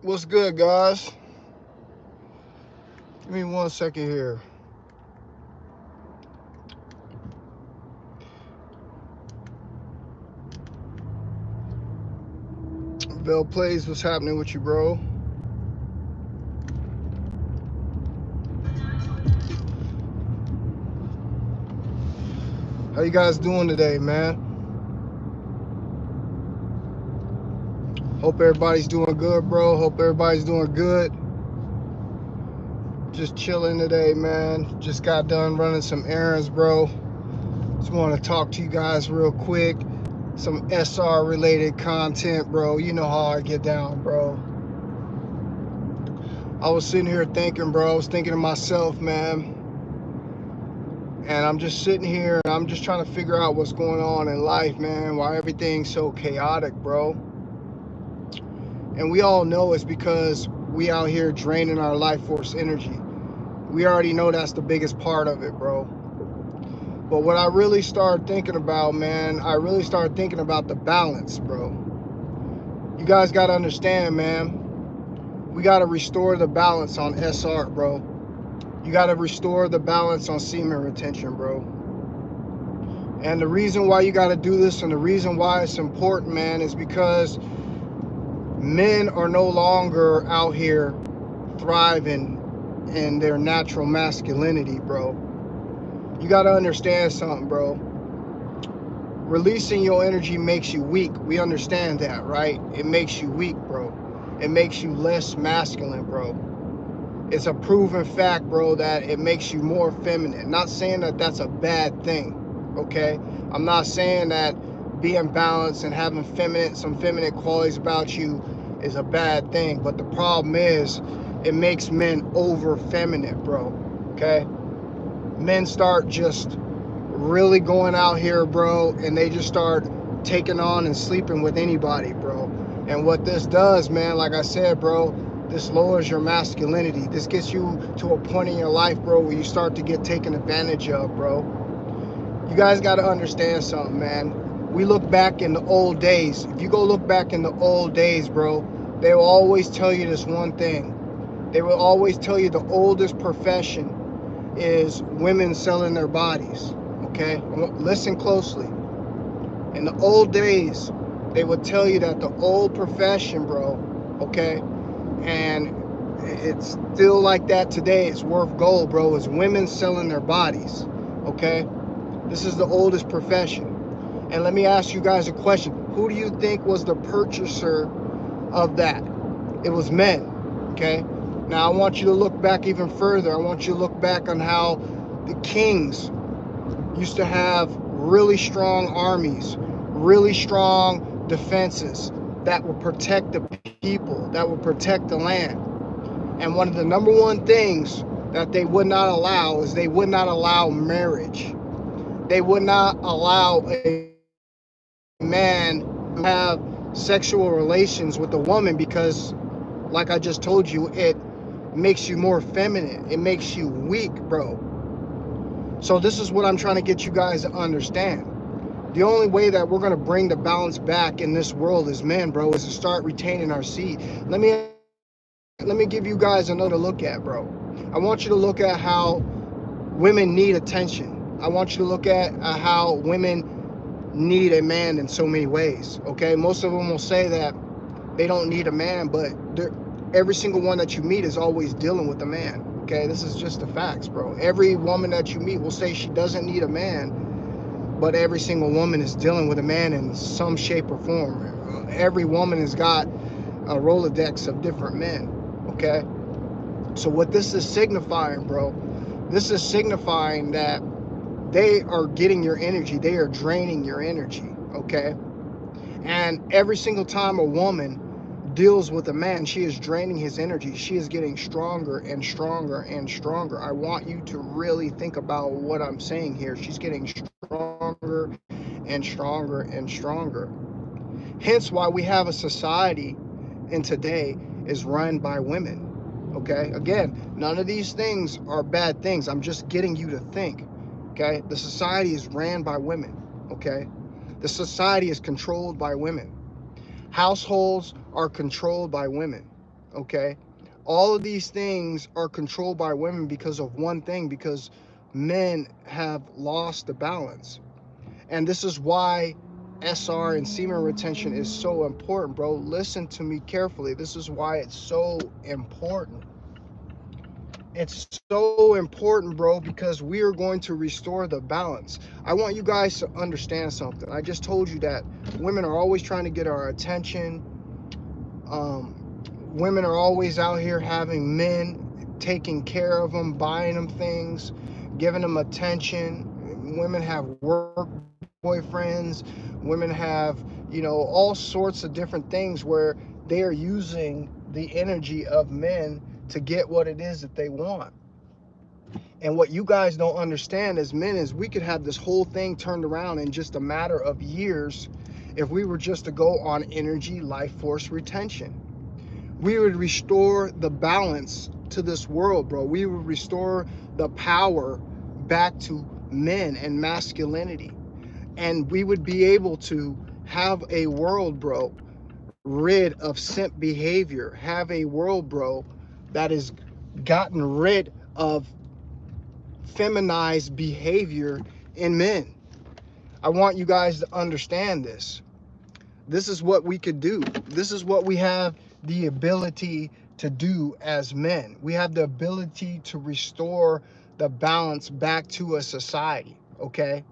What's good, guys? Give me 1 second here. Bell Plays, what's happening with you, bro? How you guys doing today, man? Hope everybody's doing good, bro. Hope everybody's doing good. Just chilling today, man. Just got done running some errands, bro. Just want to talk to you guys real quick. Some SR related content, bro. You know how I get down, bro. I was sitting here thinking, bro. I was thinking to myself, man. And I'm just sitting here and I'm just trying to figure out what's going on in life, man. Why everything's so chaotic, bro. And we all know it's because we out here draining our life force energy. We already know that's the biggest part of it, bro. But what I really started thinking about, man, I really started thinking about the balance, bro. You guys got to understand, man. We got to restore the balance on SR, bro. You got to restore the balance on semen retention, bro. And the reason why you got to do this and the reason why it's important, man, is because men are no longer out here thriving in their natural masculinity, bro. You got to understand something, bro. Releasing your energy makes you weak. We understand that, right? It makes you weak, bro. It makes you less masculine, bro. It's a proven fact, bro, that it makes you more feminine. Not saying that that's a bad thing, okay? I'm not saying that being balanced and having some feminine qualities about you is a bad thing. But the problem is it makes men over feminine, bro, okay? Men start just really going out here, bro, and they just start taking on and sleeping with anybody, bro. And what this does, man, like I said, bro, this lowers your masculinity. This gets you to a point in your life, bro, where you start to get taken advantage of, bro. You guys got to understand something, man. We look back in the old days. If you go look back in the old days, bro, they will always tell you this one thing. They will always tell you the oldest profession is women selling their bodies, okay? Listen closely. In the old days, they would tell you that the old profession, bro, okay? And it's still like that today. It's worth gold, bro. It's women selling their bodies, okay? This is the oldest profession. And let me ask you guys a question. Who do you think was the purchaser of that? It was men, okay? Now, I want you to look back even further. I want you to look back on how the kings used to have really strong armies, really strong defenses that would protect the people, that would protect the land. And one of the number one things that they would not allow is they would not allow marriage. They would not allow a man to have sexual relations with a woman because, like I just told you, it makes you more feminine. It makes you weak, bro. So this is what I'm trying to get you guys to understand. The only way that we're going to bring the balance back in this world as men, bro, is to start retaining our seed. Let me give you guys another look at, bro. I want you to look at how women need attention. I want you to look at how women need a man in so many ways, okay? Most of them will say that they don't need a man, but every single one that you meet is always dealing with a man, okay? This is just the facts, bro. Every woman that you meet will say she doesn't need a man, but every single woman is dealing with a man in some shape or form. Every woman has got a Rolodex of different men, okay? So what this is signifying, bro, this is signifying that they are getting your energy. They are draining your energy, okay? And every single time a woman deals with a man, she is draining his energy. She is getting stronger and stronger and stronger. I want you to really think about what I'm saying here. She's getting stronger and stronger and stronger. Hence why we have a society in today is run by women, okay? Again, none of these things are bad things. I'm just getting you to think, okay? The society is ran by women, okay? The society is controlled by women. Households are controlled by women. okay? All of these things are controlled by women because of one thing, because men have lost the balance. And this is why SR and semen retention is so important, bro. Listen to me carefully. This is why it's so important. It's so important, bro, because we are going to restore the balance. I want you guys to understand something. I just told you that women are always trying to get our attention. Women are always out here having men taking care of them, buying them things, giving them attention. Women have work boyfriends. Women have, all sorts of different things where they are using the energy of men to get what it is that they want. And what you guys don't understand as men is we could have this whole thing turned around in just a matter of years if we were just to go on energy life force retention. We would restore the balance to this world, bro. We would restore the power back to men and masculinity. And we would be able to have a world, bro, rid of simp behavior. Have a world, bro, that has gotten rid of feminized behavior in men. I want you guys to understand this. This is what we could do. This is what we have the ability to do as men. We have the ability to restore the balance back to a society, okay?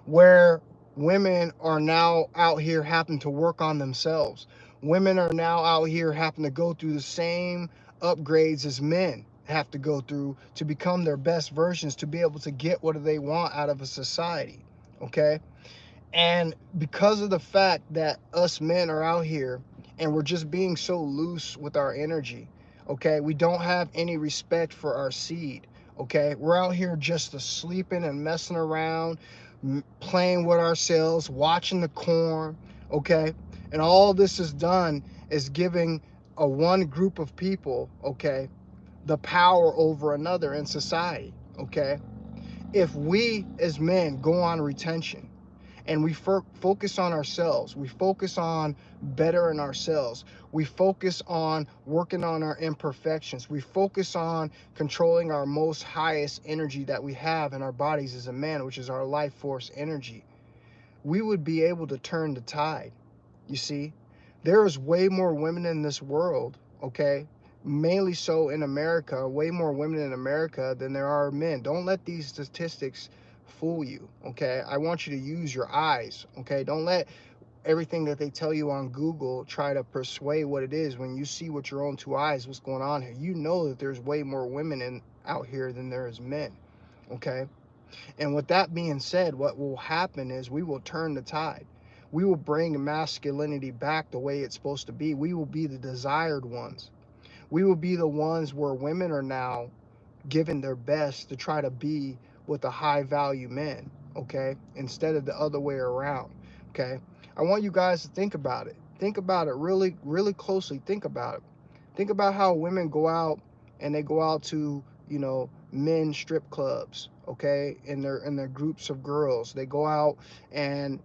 Where women are now out here having to work on themselves. Women are now out here having to go through the same upgrades as men have to go through to become their best versions, to be able to get what they want out of a society, okay? And because of the fact that us men are out here and we're just being so loose with our energy, okay, we don't have any respect for our seed, okay? We're out here just sleeping and messing around, playing with ourselves, watching the corn, okay? And all this is done is giving a one group of people, okay, the power over another in society, okay? If we as men go on retention, and we focus on ourselves, we focus on bettering ourselves, we focus on working on our imperfections, we focus on controlling our most highest energy that we have in our bodies as a man, which is our life force energy, we would be able to turn the tide. You see, there is way more women in this world, okay, mainly so in America, way more women in America than there are men. Don't let these statistics fool you, okay? I want you to use your eyes, okay? Don't let everything that they tell you on Google try to persuade what it is. When you see with your own two eyes what's going on here, you know that there's way more women out here than there is men, okay? And with that being said, what will happen is we will turn the tide. We will bring masculinity back the way it's supposed to be. We will be the desired ones. We will be the ones where women are now giving their best to try to be with the high value men, okay? Instead of the other way around, okay? I want you guys to think about it. Think about it really, really closely. Think about it. Think about how women go out and they go out to, men strip clubs, okay? In their groups of girls. They go out and,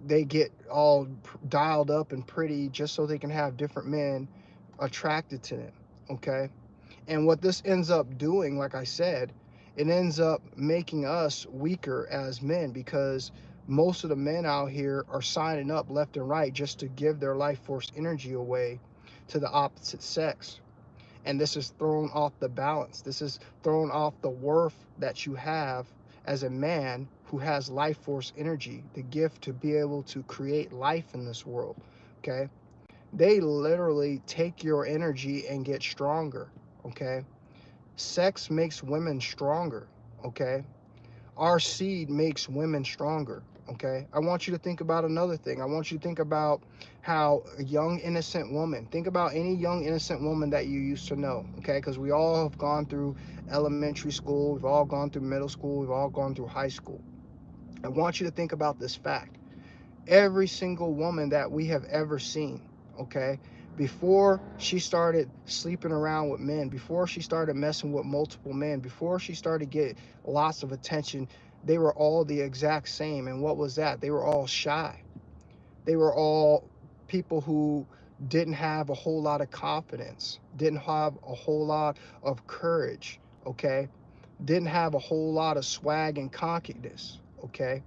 they get all dialed up and pretty just so they can have different men attracted to them, okay? And what this ends up doing, like I said, it ends up making us weaker as men, because most of the men out here are signing up left and right just to give their life force energy away to the opposite sex. And this is thrown off the balance. This is thrown off the worth that you have as a man who has life force energy, the gift to be able to create life in this world, okay? They literally take your energy and get stronger, okay? Sex makes women stronger, okay? Our seed makes women stronger, okay? I want you to think about another thing. I want you to think about how a young, innocent woman, think about any young, innocent woman that you used to know, okay? Because we all have gone through elementary school, we've all gone through middle school, we've all gone through high school. I want you to think about this fact. Every single woman that we have ever seen, okay, before she started sleeping around with men, before she started messing with multiple men, before she started getting lots of attention, they were all the exact same. And what was that? They were all shy. They were all people who didn't have a whole lot of confidence, didn't have a whole lot of courage, okay? Didn't have a whole lot of swag and cockiness, okay?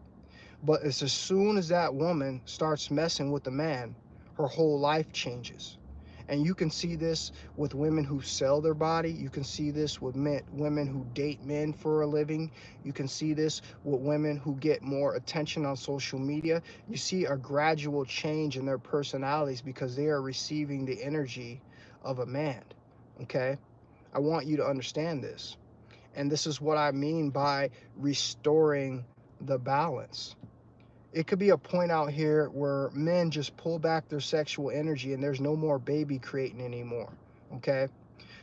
But it's as soon as that woman starts messing with the man, her whole life changes. And you can see this with women who sell their body. You can see this with women who date men for a living. You can see this with women who get more attention on social media. You see a gradual change in their personalities because they are receiving the energy of a man. Okay? I want you to understand this. And this is what I mean by restoring the balance. It could be a point out here where men just pull back their sexual energy and there's no more baby creating anymore. Okay?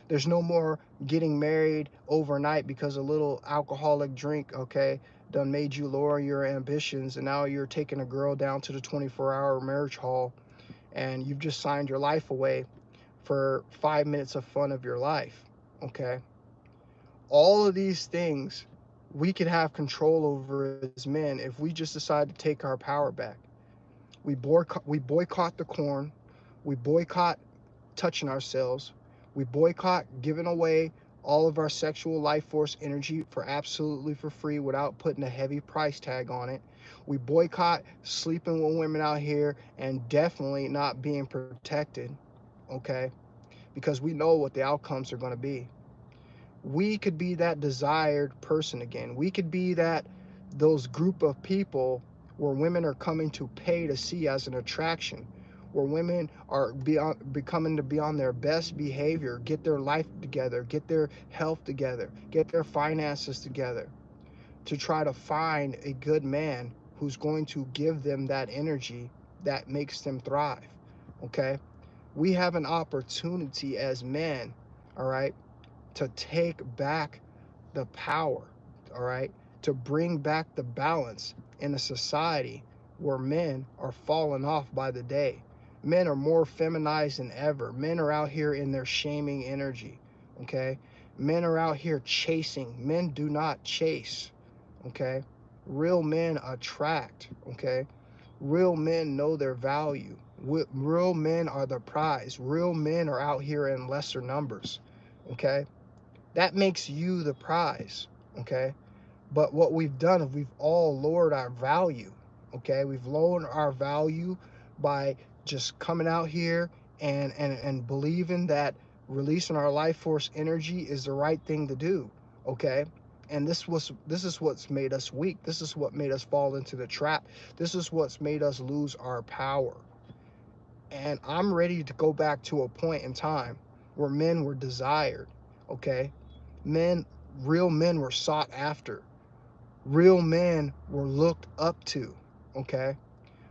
There's no more getting married overnight because a little alcoholic drink, okay, done made you lower your ambitions, and now you're taking a girl down to the 24-hour marriage hall and you've just signed your life away for 5 minutes of fun of your life. Okay? All of these things we could have control over as men if we just decide to take our power back. We boycott the corn. We boycott touching ourselves. We boycott giving away all of our sexual life force energy for absolutely for free without putting a heavy price tag on it. We boycott sleeping with women out here and definitely not being protected, okay? Because we know what the outcomes are going to be. We could be that desired person again. We could be those group of people where women are coming to pay to see as an attraction, where women are becoming to be on their best behavior, get their life together, get their health together, get their finances together, to try to find a good man who's going to give them that energy that makes them thrive. Okay? We have an opportunity as men, all right, to take back the power, all right, to bring back the balance in a society where men are falling off by the day. Men are more feminized than ever. Men are out here in their shaming energy, okay? Men are out here chasing. Men do not chase, okay? Real men attract, okay? Real men know their value. Real men are the prize. Real men are out here in lesser numbers, okay? That makes you the prize, okay? But what we've done is we've all lowered our value, okay? We've lowered our value by just coming out here and believing that releasing our life force energy is the right thing to do, okay? And this is what's made us weak. This is what made us fall into the trap. This is what's made us lose our power. And I'm ready to go back to a point in time where men were desired, okay? Men, real men were sought after. Real men were looked up to, okay?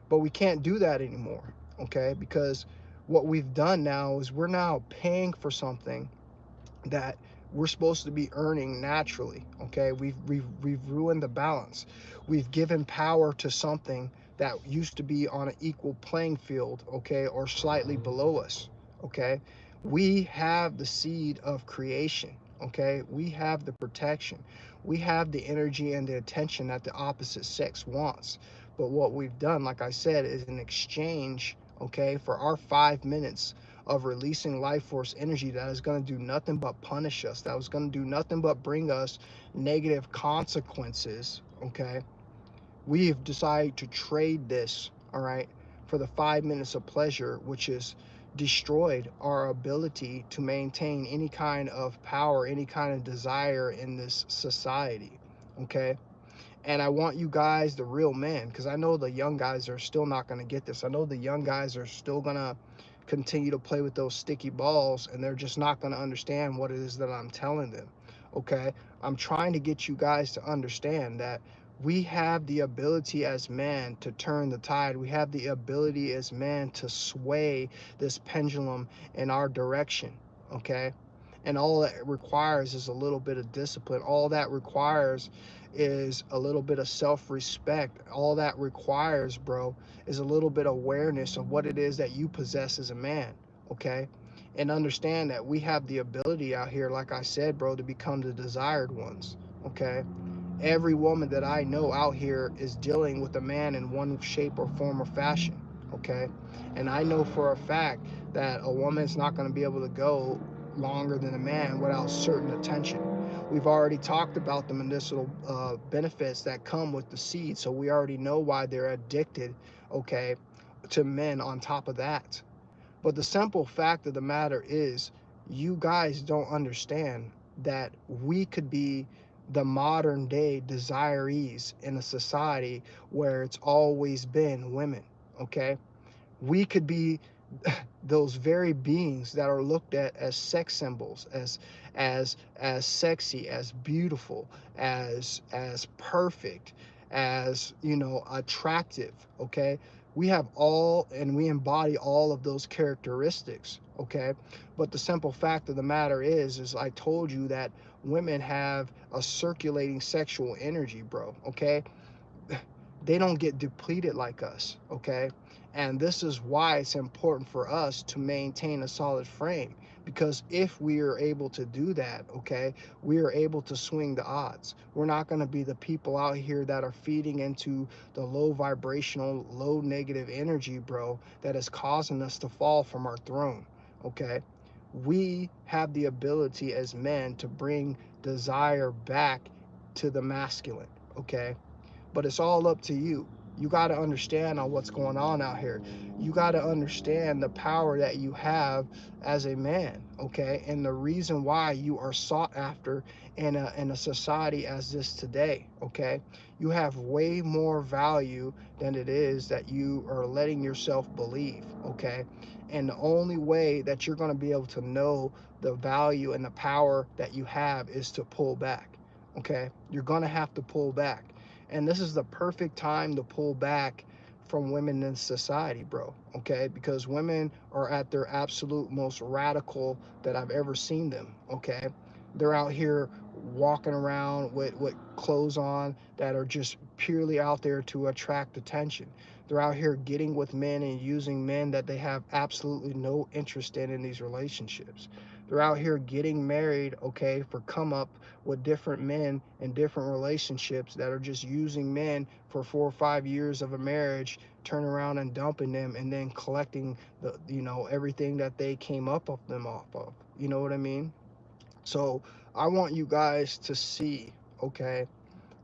But we can't do that anymore, okay? Because what we've done now is we're now paying for something that we're supposed to be earning naturally, okay? We've ruined the balance. We've given power to something that used to be on an equal playing field, okay, or slightly below us, okay? We have the seed of creation, okay? We have the protection. We have the energy and the attention that the opposite sex wants. But what we've done, like I said, is an exchange, okay, for our 5 minutes of releasing life force energy that is going to do nothing but punish us, that was going to do nothing but bring us negative consequences, okay? We have decided to trade this, all right, for the 5 minutes of pleasure, which has destroyed our ability to maintain any kind of power, any kind of desire in this society, okay? And I want you guys, the real men, because I know the young guys are still not going to get this. I know the young guys are still going to continue to play with those sticky balls, and they're just not going to understand what it is that I'm telling them, okay? I'm trying to get you guys to understand that we have the ability as men to turn the tide. We have the ability as men to sway this pendulum in our direction, okay? And all that requires is a little bit of discipline. All that requires is a little bit of self-respect. All that requires, bro, is a little bit of awareness of what it is that you possess as a man, okay? And understand that we have the ability out here, like I said, bro, to become the desired ones, okay? Every woman that I know out here is dealing with a man in one shape or form or fashion, okay? And I know for a fact that a woman's not going to be able to go longer than a man without certain attention. We've already talked about the medicinal benefits that come with the seed, so we already know why they're addicted, okay, to men on top of that. But the simple fact of the matter is, you guys don't understand that we could be the modern day desirees in a society where it's always been women, okay? We could be those very beings that are looked at as sex symbols, as sexy, as beautiful, as perfect, as, you know, attractive, okay? We have all, and we embody all of those characteristics, okay? But the simple fact of the matter is I told you that women have a circulating sexual energy, bro, okay? They don't get depleted like us, okay? And this is why it's important for us to maintain a solid frame, because if we are able to do that, okay, we are able to swing the odds. We're not going to be the people out here that are feeding into the low vibrational, low negative energy, bro, that is causing us to fall from our throne, okay? We have the ability as men to bring desire back to the masculine, okay? But it's all up to you. You got to understand on what's going on out here. You got to understand the power that you have as a man, okay? And the reason why you are sought after in a society as this today, okay? You have way more value than it is that you are letting yourself believe, okay? And the only way that you're going to be able to know the value and the power that you have is to pull back, okay? You're going to have to pull back. And this is the perfect time to pull back from women in society, bro, okay? Because women are at their absolute most radical that I've ever seen them, okay? They're out here walking around with clothes on that are just purely out there to attract attention. They're out here getting with men and using men that they have absolutely no interest in these relationships. They're out here getting married, okay, for come up with different men and different relationships that are just using men for 4 or 5 years of a marriage, turn around and dumping them, and then collecting the, you know, everything that they came up of them off of. You know what I mean? So I want you guys to see, okay,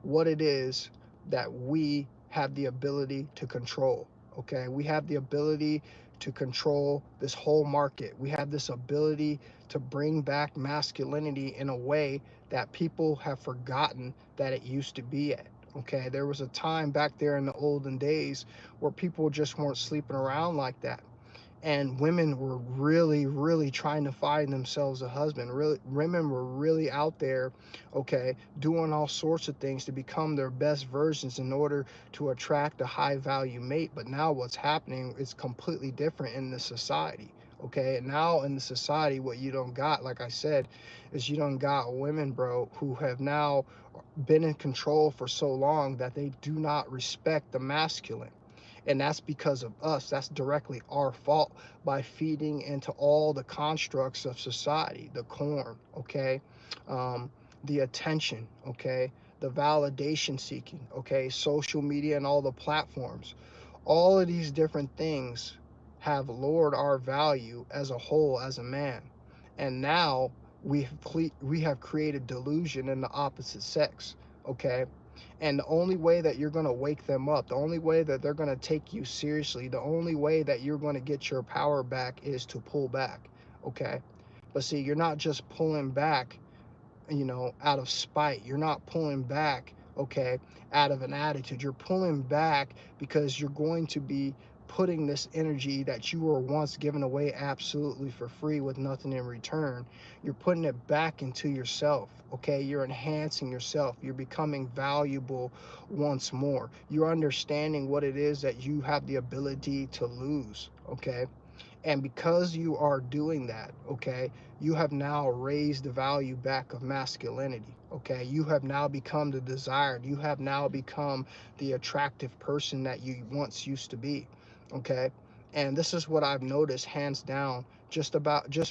what it is that we have the ability to control. Okay, we have the ability to control this whole market. We have this ability to bring back masculinity in a way that people have forgotten that it used to be at. Okay, there was a time back there in the olden days where people just weren't sleeping around like that, and women were really trying to find themselves a husband. Really, women were really out there, okay, doing all sorts of things to become their best versions in order to attract a high value mate. But now what's happening is completely different in the society, okay? And now in the society, what you don't got, like I said, is you don't got women, bro, who have now been in control for so long that they do not respect the masculine. And that's because of us. That's directly our fault by feeding into all the constructs of society, the corn, okay, um, the attention, okay, the validation seeking, okay, social media and all the platforms. All of these different things have lowered our value as a whole, as a man. And now we have created delusion in the opposite sex, okay? And the only way that you're going to wake them up, the only way that they're going to take you seriously, the only way that you're going to get your power back is to pull back, okay? But see, you're not just pulling back, you know, out of spite. You're not pulling back, okay, out of an attitude. You're pulling back because you're going to be putting this energy that you were once given away absolutely for free with nothing in return. You're putting it back into yourself, okay? You're enhancing yourself. You're becoming valuable once more. You're understanding what it is that you have the ability to lose, okay? And because you are doing that, okay, you have now raised the value back of masculinity, okay? You have now become the desired. You have now become the attractive person that you once used to be, okay? And this is what I've noticed hands down, just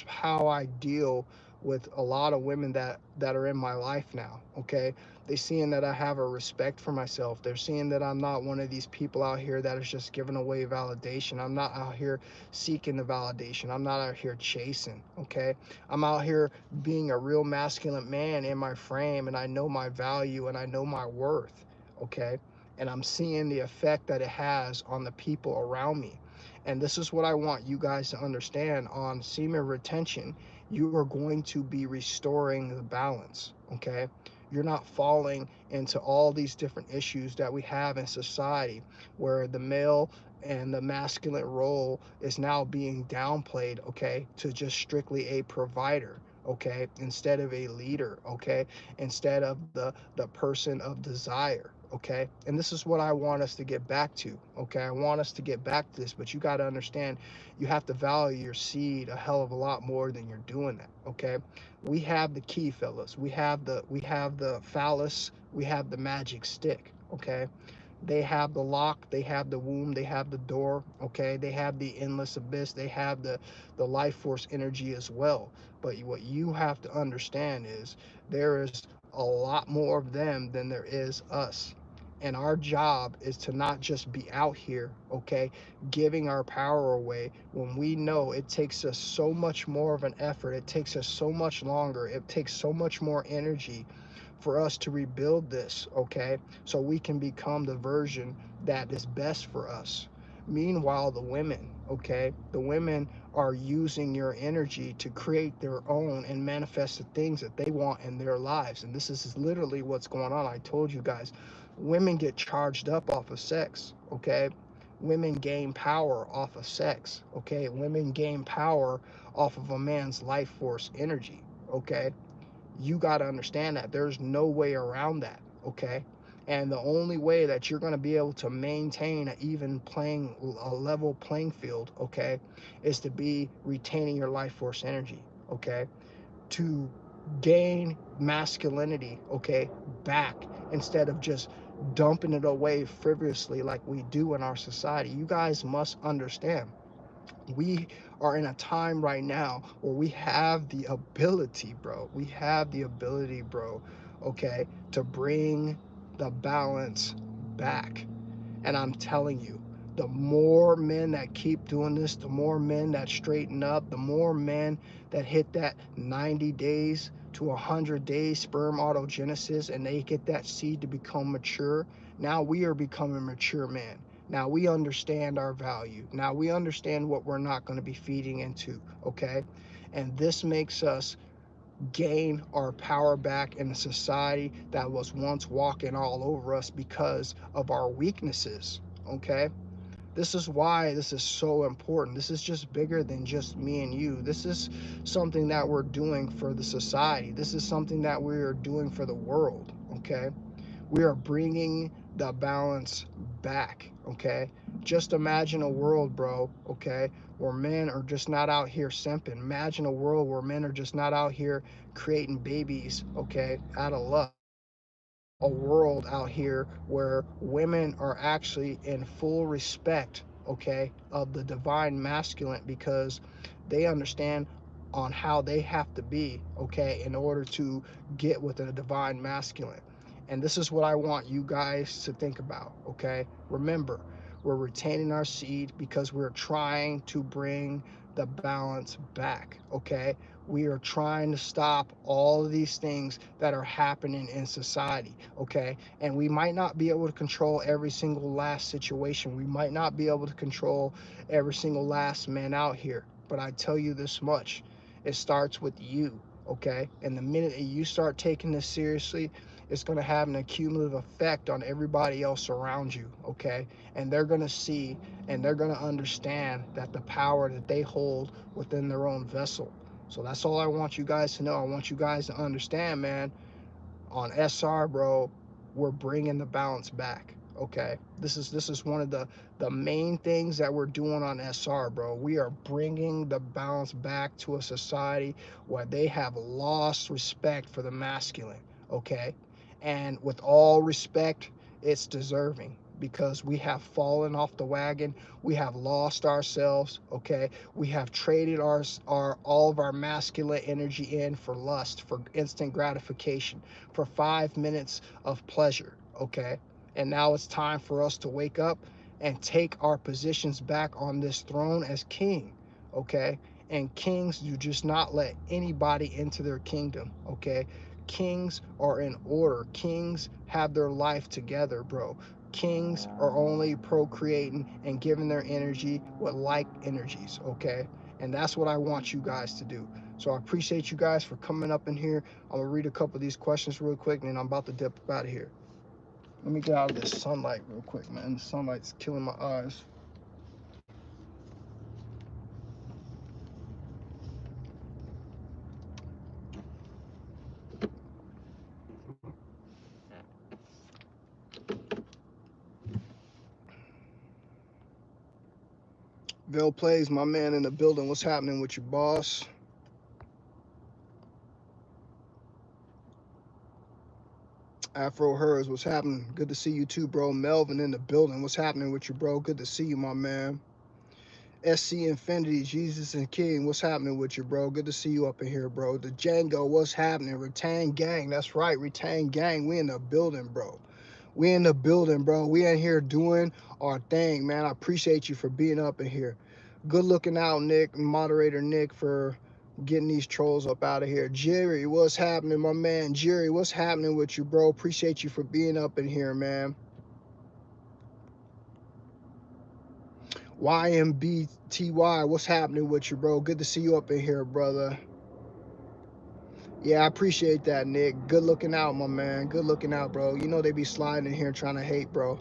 how I deal with a lot of women that are in my life now, okay? They seeing that I have a respect for myself. They're seeing that I'm not one of these people out here that is just giving away validation. I'm not out here seeking the validation. I'm not out here chasing, okay? I'm out here being a real masculine man in my frame, and I know my value and I know my worth, okay? And I'm seeing the effect that it has on the people around me. And this is what I want you guys to understand on semen retention. You are going to be restoring the balance, okay? You're not falling into all these different issues that we have in society where the male and the masculine role is now being downplayed, okay, to just strictly a provider, okay, instead of a leader, okay, instead of the person of desire, okay. And this is what I want us to get back to, okay. I want us to get back to this, but you got to understand, you have to value your seed a hell of a lot more than you're doing that, okay. We have the key, fellas. We have the phallus, we have the magic stick, okay. They have the lock, they have the womb, they have the door, okay. They have the endless abyss, they have the life force energy as well. But what you have to understand is there is a lot more of them than there is us. And our job is to not just be out here, okay, giving our power away when we know it takes us so much more of an effort, it takes us so much longer, it takes so much more energy for us to rebuild this, okay, so we can become the version that is best for us. Meanwhile, the women, okay, the women are using your energy to create their own and manifest the things that they want in their lives. And this is literally what's going on. I told you guys, women get charged up off of sex, okay. Women gain power off of sex, okay. Women gain power off of a man's life force energy, okay. You got to understand that there's no way around that, okay. And the only way that you're going to be able to maintain a level playing field, okay, is to be retaining your life force energy, okay, to gain masculinity, okay, back, instead of just dumping it away frivolously like we do in our society. You guys must understand, we are in a time right now where we have the ability, bro. We have the ability, bro, okay, to bring the balance back. And I'm telling you, the more men that keep doing this, the more men that straighten up, the more men that hit that 90 days to 100 days sperm autogenesis and they get that seed to become mature. Now we are becoming mature men. Now we understand our value. Now we understand what we're not going to be feeding into, okay? And this makes us gain our power back in a society that was once walking all over us because of our weaknesses, okay. This is why this is so important. This is just bigger than just me and you. This is something that we're doing for the society. This is something that we are doing for the world, okay. We are bringing the balance back, okay. Just imagine a world, bro, okay, where men are just not out here simping. Imagine a world where men are just not out here creating babies, okay, out of lust. A world out here where women are actually in full respect, okay, of the divine masculine, because they understand on how they have to be, okay, in order to get with a divine masculine. And this is what I want you guys to think about, okay. Remember, we're retaining our seed because we're trying to bring the balance back, okay. We are trying to stop all of these things that are happening in society, okay. And we might not be able to control every single last situation. We might not be able to control every single last man out here, but I tell you this much, it starts with you, okay. And the minute that you start taking this seriously, it's going to have an accumulative effect on everybody else around you, okay. And they're going to see and they're going to understand that the power that they hold within their own vessel. So that's all I want you guys to know. I want you guys to understand, man, on SR, bro, we're bringing the balance back, okay. This is one of the main things that we're doing on SR, bro. We are bringing the balance back to a society where they have lost respect for the masculine, okay. And with all respect, it's deserving, because we have fallen off the wagon. We have lost ourselves, okay? We have traded all of our masculine energy in for lust, for instant gratification, for 5 minutes of pleasure, okay? And now it's time for us to wake up and take our positions back on this throne as king, okay? And kings do just not let anybody into their kingdom, okay? Kings are in order. Kings have their life together, bro. Kings are only procreating and giving their energy with like energies, okay? And that's what I want you guys to do. So I appreciate you guys for coming up in here. I'm gonna read a couple of these questions real quick, and then I'm about to dip out of here. Let me get out of this sunlight real quick, man. The sunlight's killing my eyes. Bill Plays, my man in the building. What's happening with you, boss? Afro Hers, what's happening? Good to see you too, bro. Melvin in the building. What's happening with you, bro? Good to see you, my man. SC Infinity, Jesus and King, what's happening with you, bro? Good to see you up in here, bro. The Django, what's happening? Retain Gang, that's right, Retain Gang. We in the building, bro. We in the building, bro. We in here doing our thing, man. I appreciate you for being up in here. Good looking out, Nick, moderator Nick, for getting these trolls up out of here. Jerry, what's happening, my man? Jerry, what's happening with you, bro? Appreciate you for being up in here, man. YMBTY, what's happening with you, bro? Good to see you up in here, brother. Yeah, I appreciate that, Nick. Good looking out, my man. Good looking out, bro. You know they be sliding in here trying to hate, bro.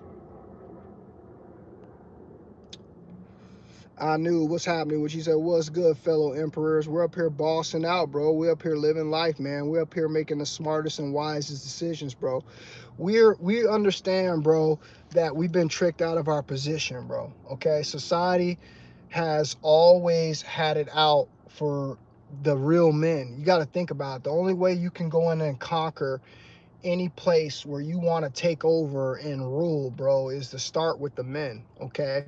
I knew what's happening, which he said, what's good, fellow emperors? We're up here bossing out, bro. We're up here living life, man. We're up here making the smartest and wisest decisions, bro. We understand, bro, that we've been tricked out of our position, bro. Okay, society has always had it out for the real men. You got to think about it. The only way you can go in and conquer any place where you want to take over and rule, bro, is to start with the men. Okay,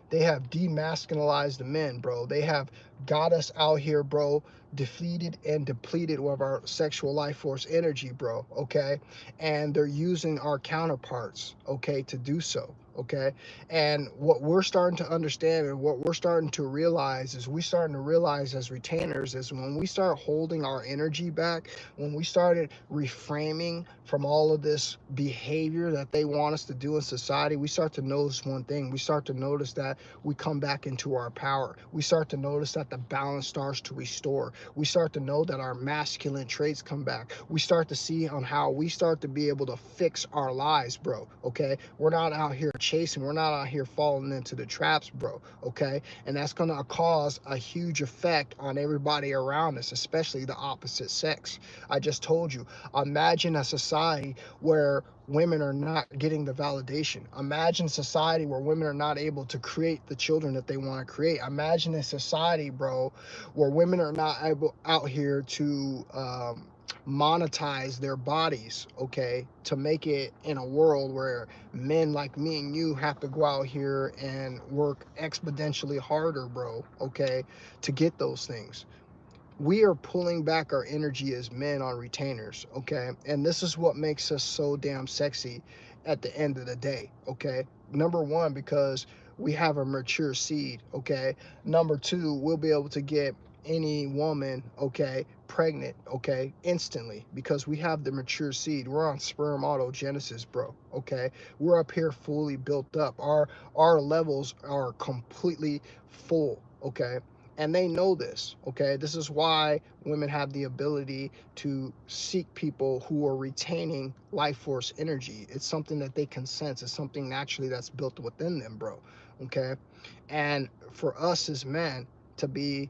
they have demasculinized the men, bro. They have got us out here, bro, defeated and depleted with our sexual life force energy, bro, okay? And they're using our counterparts, okay, to do so, okay? And what we're starting to understand and what we're starting to realize is as retainers is when we start holding our energy back, when we started reframing from all of this behavior that they want us to do in society, we start to notice one thing. We start to notice that we come back into our power. We start to notice that the balance starts to restore. We start to know that our masculine traits come back. We start to see on how we start to be able to fix our lives, bro, okay? We're not out here chasing. We're not out here falling into the traps, bro, okay? And that's going to cause a huge effect on everybody around us, especially the opposite sex. I just told you, imagine a society where women are not getting the validation. Imagine society where women are not able to create the children that they want to create. Imagine a society, bro, where women are not able out here to monetize their bodies, okay, to make it in a world where men like me and you have to go out here and work exponentially harder, bro, okay, to get those things. We are pulling back our energy as men on retainers, okay? And this is what makes us so damn sexy at the end of the day, okay? Number one, because we have a mature seed, okay? Number two, we'll be able to get any woman, okay, pregnant, okay, instantly, because we have the mature seed. We're on sperm autogenesis, bro, okay? We're up here fully built up. Our levels are completely full, okay? And they know this, okay? This is why women have the ability to seek people who are retaining life force energy. It's something that they can sense. It's something naturally that's built within them, bro, okay? And for us as men to be,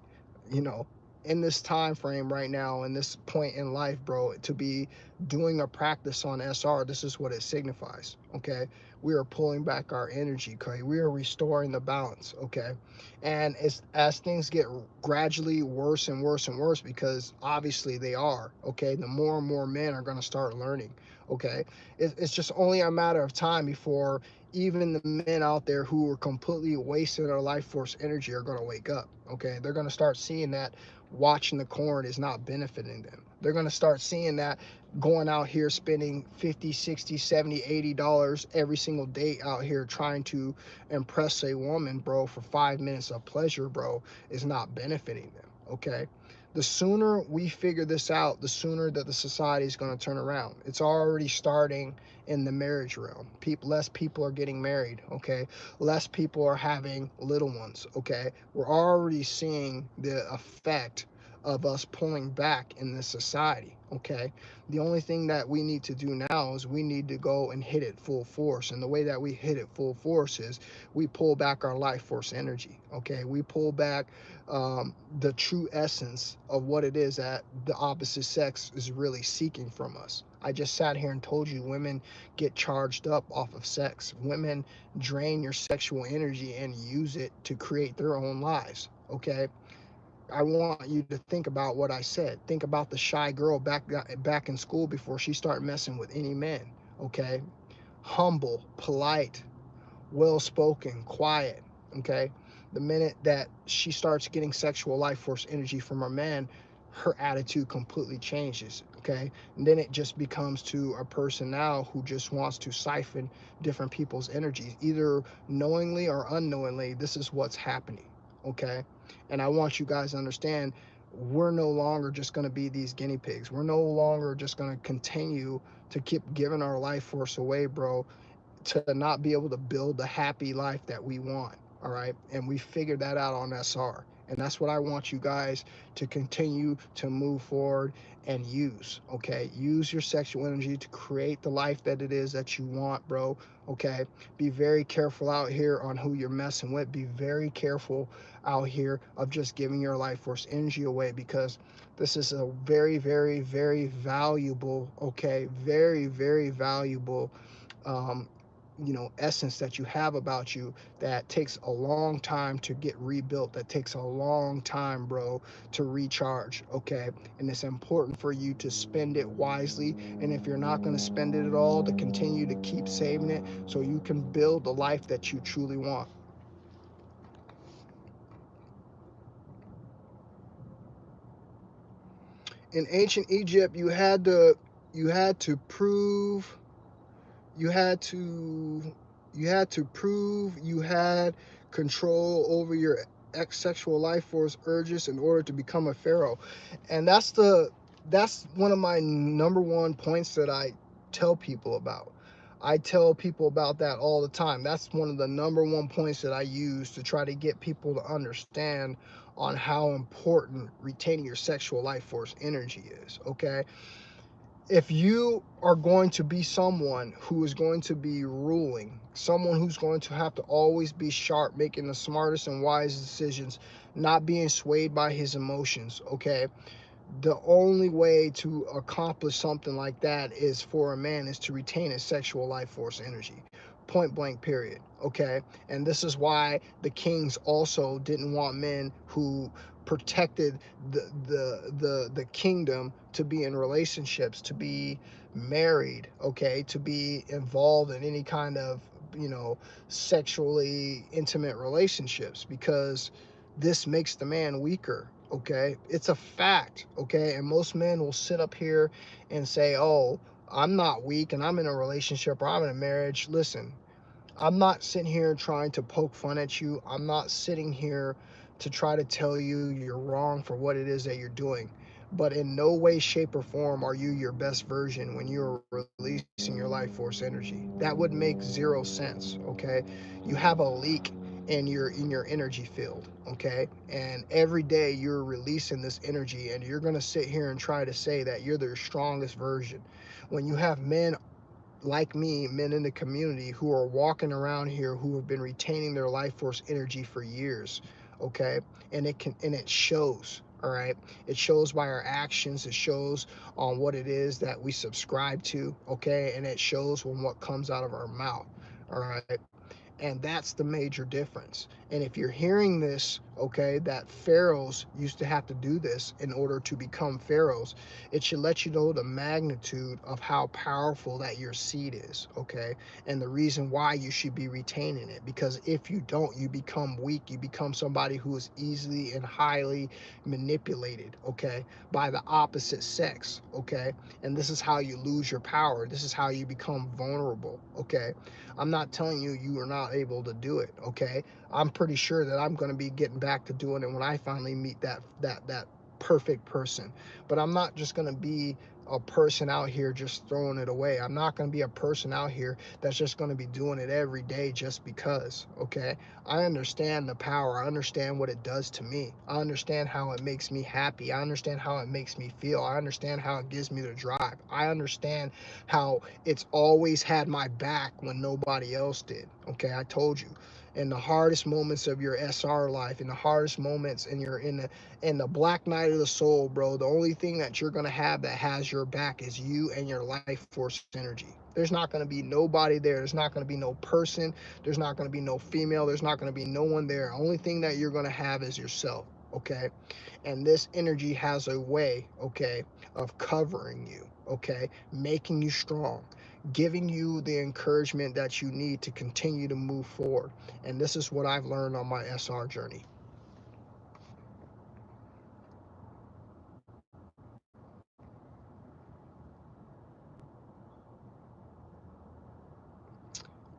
you know, in this time frame right now, in this point in life, bro, to be doing a practice on SR, this is what it signifies, okay? We are pulling back our energy, okay? We are restoring the balance, okay? And as things get gradually worse and worse and worse, because obviously they are, okay, the more and more men are going to start learning, okay? It's just only a matter of time before even the men out there who are completely wasting their life force energy are going to wake up. Okay, they're going to start seeing that watching the corn is not benefiting them. They're going to start seeing that going out here spending 50, 60, 70, 80 dollars every single day out here trying to impress a woman, bro, for 5 minutes of pleasure, bro, is not benefiting them. Okay, the sooner we figure this out, the sooner that the society is going to turn around. It's already starting in the marriage realm. Less people are getting married, okay? Less people are having little ones, okay? We're already seeing the effect of us pulling back in this society, okay? The only thing that we need to do now is we need to go and hit it full force. And the way that we hit it full force is we pull back our life force energy, okay? We pull back the true essence of what it is that the opposite sex is really seeking from us. I just sat here and told you women get charged up off of sex. Women drain your sexual energy and use it to create their own lives, okay? I want you to think about what I said. Think about the shy girl back in school before she started messing with any men, okay? Humble, polite, well-spoken, quiet, okay? The minute that she starts getting sexual life force energy from her man, her attitude completely changes, okay? And then it just becomes to a person now who just wants to siphon different people's energies, either knowingly or unknowingly. This is what's happening, okay? And I want you guys to understand, we're no longer just going to be these guinea pigs. We're no longer just going to continue to keep giving our life force away, bro, to not be able to build the happy life that we want. All right. And we figured that out on SR. And that's what I want you guys to continue to move forward and use. Okay. Use your sexual energy to create the life that it is that you want, bro. Okay. Be very careful out here on who you're messing with. Be very careful out here of just giving your life force energy away, because this is a very, very, very valuable, okay, very, very valuable um, essence that you have about you that takes a long time to get rebuilt, that takes a long time, bro, to recharge, okay? And it's important for you to spend it wisely. And if you're not going to spend it at all, to continue to keep saving it so you can build the life that you truly want. In ancient Egypt, you had to prove you had to prove you had control over your sexual life force urges in order to become a pharaoh. And that's one of my number one points that I tell people about. I tell people about that all the time. That's one of the number one points that I use to try to get people to understand on how important retaining your sexual life force energy is, okay? If you are going to be someone who is going to be ruling, someone who's going to have to always be sharp, making the smartest and wisest decisions, not being swayed by his emotions, okay? The only way to accomplish something like that is for a man is to retain his sexual life force energy. Point blank, period. Okay. And this is why the kings also didn't want men who protected the kingdom to be in relationships, to be married, okay, to be involved in any kind of, sexually intimate relationships, because this makes the man weaker, okay? It's a fact, okay? And most men will sit up here and say, oh, I'm not weak and I'm in a relationship or I'm in a marriage. Listen, I'm not sitting here trying to poke fun at you. I'm not sitting here to try to tell you you're wrong for what it is that you're doing. But in no way, shape, or form are you your best version when you're releasing your life force energy. That would make zero sense, okay? You have a leak in your energy field, okay? And every day you're releasing this energy and you're going to sit here and try to say that you're the strongest version. When you have men like me, men in the community who are walking around here who have been retaining their life force energy for years, okay? And it shows, all right? It shows by our actions, it shows on what it is that we subscribe to, okay? And it shows when what comes out of our mouth, all right? And that's the major difference. And if you're hearing this, okay, that pharaohs used to have to do this in order to become pharaohs, it should let you know the magnitude of how powerful that your seed is, okay, and the reason why you should be retaining it. Because if you don't, you become weak. You become somebody who is easily and highly manipulated, okay, by the opposite sex, okay. And this is how you lose your power. This is how you become vulnerable, okay. I'm not telling you you are not able to do it, okay. I'm pretty sure that I'm going to be getting back to doing it when I finally meet that perfect person. But I'm not just going to be a person out here just throwing it away. I'm not going to be a person out here that's just going to be doing it every day just because, okay? I understand the power. I understand what it does to me. I understand how it makes me happy. I understand how it makes me feel. I understand how it gives me the drive. I understand how it's always had my back when nobody else did, okay? I told you. In the hardest moments of your SR life, in the hardest moments in the black night of the soul, bro, the only thing that you're going to have that has your back is you and your life force energy. There's not going to be nobody there. There's not going to be no person. There's not going to be no female. There's not going to be no one there. The only thing that you're going to have is yourself, okay? And this energy has a way, okay, of covering you, okay, making you strong, giving you the encouragement that you need to continue to move forward. And this is what I've learned on my SR journey.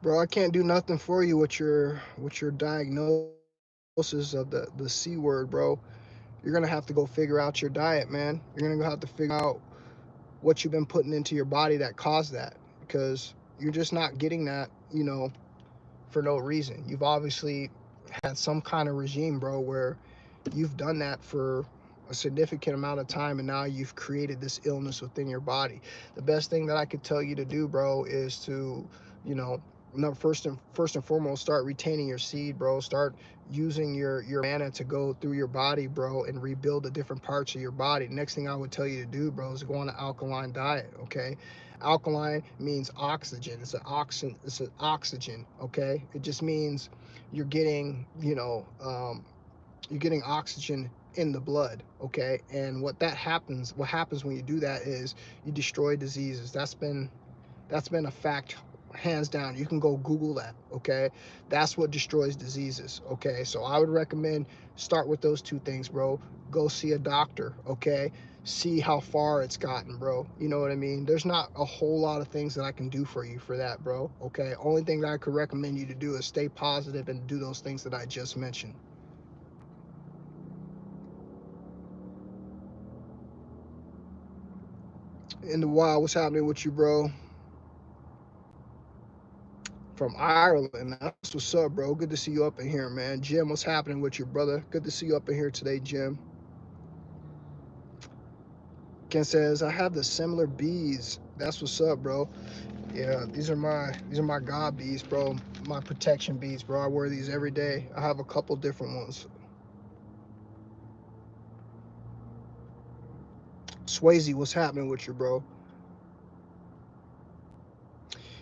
Bro, I can't do nothing for you with your diagnosis of the C word, bro. You're gonna have to go figure out your diet, man. You're gonna have to figure out what you've been putting into your body that caused that, because you're just not getting that, for no reason. You've obviously had some kind of regime, bro, where you've done that for a significant amount of time, and now you've created this illness within your body. The best thing that I could tell you to do, bro, is to, you know, first and foremost, start retaining your seed, bro. Start using your mana to go through your body, bro, and rebuild the different parts of your body. Next thing I would tell you to do, bro, is go on an alkaline diet, okay? Alkaline means oxygen. It's an oxygen, okay? It just means you're getting, you're getting oxygen in the blood, okay? And what happens when you do that is you destroy diseases. That's been a fact, hands down. You can go Google that, okay? That's what destroys diseases, okay? So I would recommend start with those two things, bro. Go see a doctor, okay? See how far it's gotten, bro. You know what I mean? There's not a whole lot of things that I can do for you for that, bro, okay? Only thing that I could recommend you to do is stay positive and do those things that I just mentioned. In the wild, what's happening with you, bro? From Ireland. That's what's up, bro. Good to see you up in here, man. Jim, what's happening with you, brother? Good to see you up in here today, Jim. Ken says, I have the similar bees. That's what's up, bro. Yeah, these are my God bees, bro. My protection bees, bro. I wear these every day. I have a couple different ones. Swayze, what's happening with you, bro?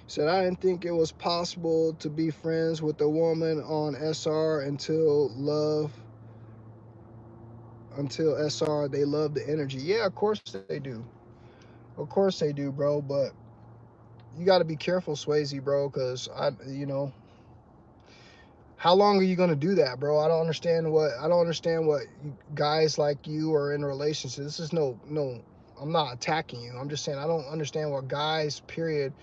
Said I didn't think it was possible to be friends with a woman on SR until SR they love the energy. Yeah, of course they do. Of course they do, bro. But you got to be careful, Swayze, bro, because how long are you gonna do that, bro? I don't understand what guys like you are in relationships. This is no. I'm not attacking you. I'm just saying I don't understand what guys, period,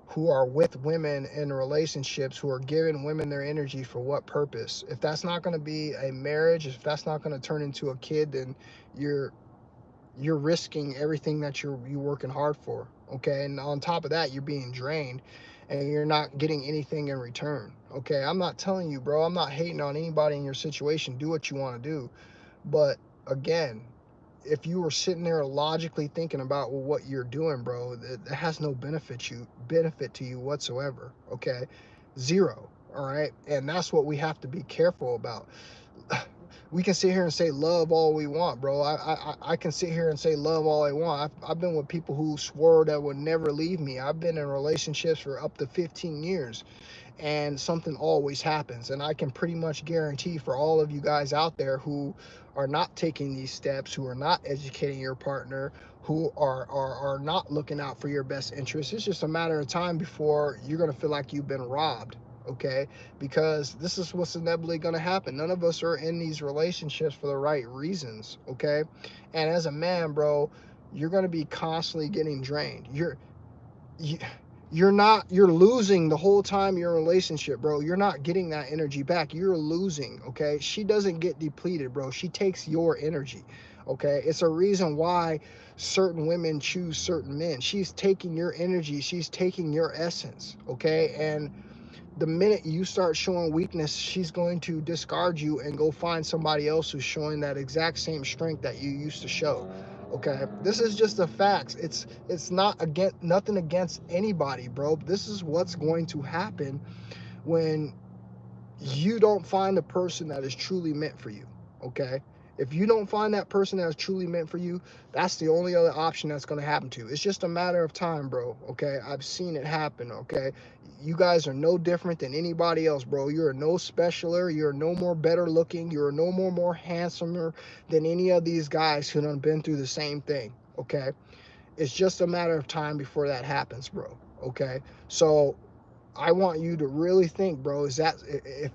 who are with women in relationships, who are giving women their energy for what purpose? If that's not gonna be a marriage, if that's not gonna turn into a kid, then you're risking everything that you're working hard for, okay? And on top of that, you're being drained and you're not getting anything in return, okay? I'm not telling you, bro, I'm not hating on anybody in your situation. Do what you want to do. But again, if you were sitting there logically thinking about, well, what you're doing, bro, it has no benefit to you whatsoever, okay? Zero. All right? And that's what we have to be careful about. We can sit here and say love all we want, bro. I can sit here and say love all I want. I've been with people who swore that would never leave me. I've been in relationships for up to 15 years. and something always happens. And I can pretty much guarantee for all of you guys out there who are not taking these steps, who are not educating your partner, who are not looking out for your best interests, it's just a matter of time before you're going to feel like you've been robbed. Okay, because this is what's inevitably going to happen. None of us are in these relationships for the right reasons. Okay, and as a man, bro, you're going to be constantly getting drained. You're losing the whole time you're in a relationship, bro. You're not getting that energy back. You're losing. Okay, she doesn't get depleted, bro. She takes your energy. Okay, it's a reason why certain women choose certain men. She's taking your energy, she's taking your essence. Okay, and the minute you start showing weakness, she's going to discard you and go find somebody else who's showing that exact same strength that you used to show. Okay, this is just the facts. It's not against nothing against anybody, bro. This is what's going to happen when you don't find the person that is truly meant for you. Okay, if you don't find that person that is truly meant for you, that's the only other option that's going to happen to you. It's just a matter of time, bro. Okay, I've seen it happen. Okay, you guys are no different than anybody else, bro. You're no specialer, you're no more better looking, you're no more handsomer than any of these guys who done been through the same thing. Okay, it's just a matter of time before that happens, bro. Okay, so I want you to really think, bro, if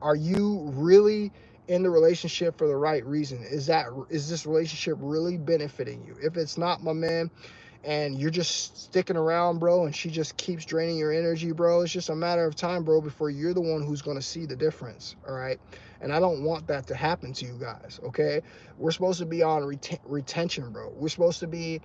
are you really in the relationship for the right reason? Is this relationship really benefiting you? If it's not, my man, and you're just sticking around, bro, and she just keeps draining your energy, bro, it's just a matter of time, bro, before you're the one who's going to see the difference. All right, and I don't want that to happen to you guys. Okay, we're supposed to be on retention, bro. We're supposed to be,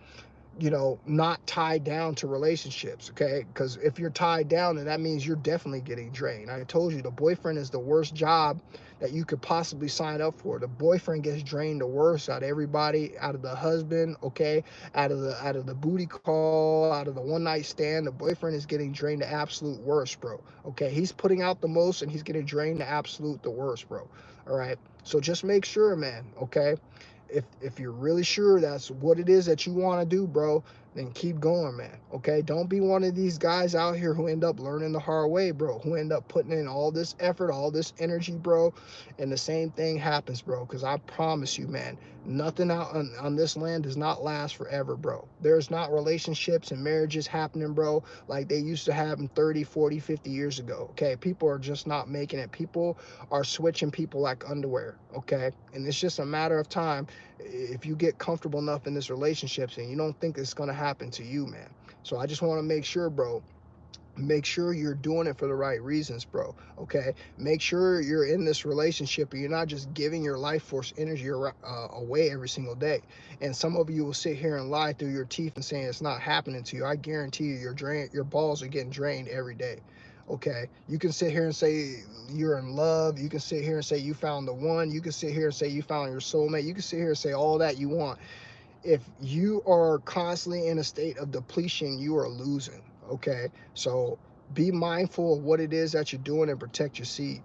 not tied down to relationships. Okay, because if you're tied down, then that means you're definitely getting drained. I told you, the boyfriend is the worst job that you could possibly sign up for. The boyfriend gets drained the worst out of everybody, out of the husband. Okay, out of the booty call, out of the one night stand. The boyfriend is getting drained the absolute worst, bro. Okay, he's putting out the most and he's getting drained the worst, bro. All right, so just make sure, man. Okay, if you're really sure that's what it is that you want to do, bro, then keep going, man. Okay, don't be one of these guys out here who end up learning the hard way, bro, who end up putting in all this effort, all this energy, bro, and the same thing happens, bro. Because I promise you, man, nothing out on this land does not last forever, bro. There's not relationships and marriages happening, bro, like they used to happen 30, 40, 50 years ago. Okay, people are just not making it. People are switching people like underwear. Okay, and it's just a matter of time if you get comfortable enough in this relationships and you don't think it's going to happen to you, man. So I just want to make sure, bro, make sure you're doing it for the right reasons, bro. Okay, make sure you're in this relationship and you're not just giving your life force energy away every single day. And some of you will sit here and lie through your teeth and saying it's not happening to you. I guarantee you, your balls are getting drained every day. Okay, you can sit here and say you're in love, you can sit here and say you found the one, you can sit here and say you found your soulmate, you can sit here and say all that you want. If you are constantly in a state of depletion, you are losing. Okay, so be mindful of what it is that you're doing and protect your seed.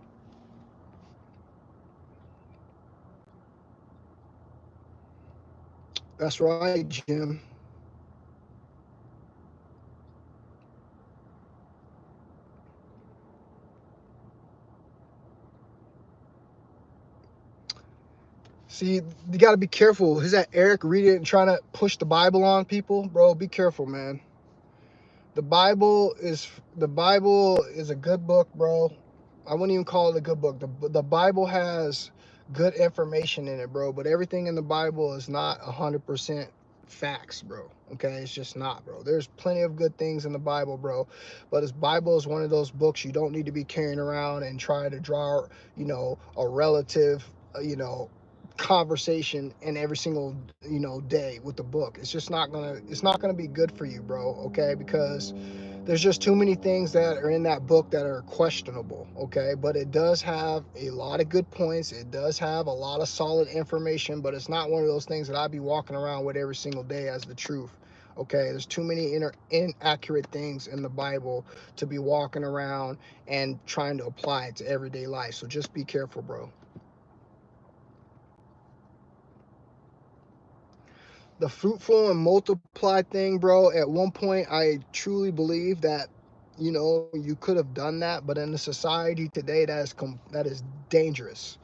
That's right, Jim. See, you got to be careful. Is that Eric reading and trying to push the Bible on people, bro? Be careful, man. The Bible is a good book, bro. I wouldn't even call it a good book. The Bible has good information in it, bro. But everything in the Bible is not 100% facts, bro. Okay, it's just not, bro. There's plenty of good things in the Bible, bro. But this Bible is one of those books you don't need to be carrying around and try to draw, a relative, conversation in every single, day with the book. It's not gonna be good for you, bro. Okay, because there's just too many things that are in that book that are questionable. Okay, but it does have a lot of good points, it does have a lot of solid information, but it's not one of those things that I'd be walking around with every single day as the truth. Okay, there's too many inaccurate things in the Bible to be walking around and trying to apply it to everyday life, so just be careful, bro. The fruitful and multiply thing, bro, at one point I truly believe that you know, you could have done that, but in the society today, that is dangerous.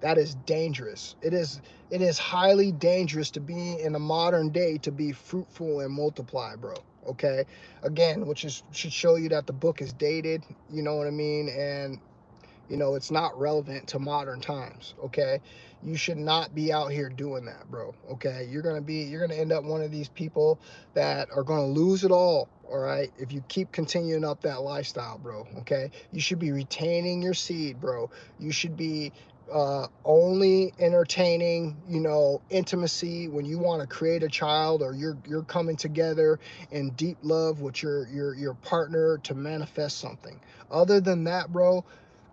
That is dangerous. It is highly dangerous to be in a modern day to be fruitful and multiply, bro. Okay, again, which is should show you that the book is dated. You know what I mean? And you know, it's not relevant to modern times. Okay, you should not be out here doing that, bro. Okay, you're gonna end up one of these people that are gonna lose it all right, if you keep continuing up that lifestyle, bro. Okay, you should be retaining your seed, bro. You should be only entertaining, you know, intimacy when you want to create a child, or you're coming together in deep love with your partner to manifest something. Other than that, bro,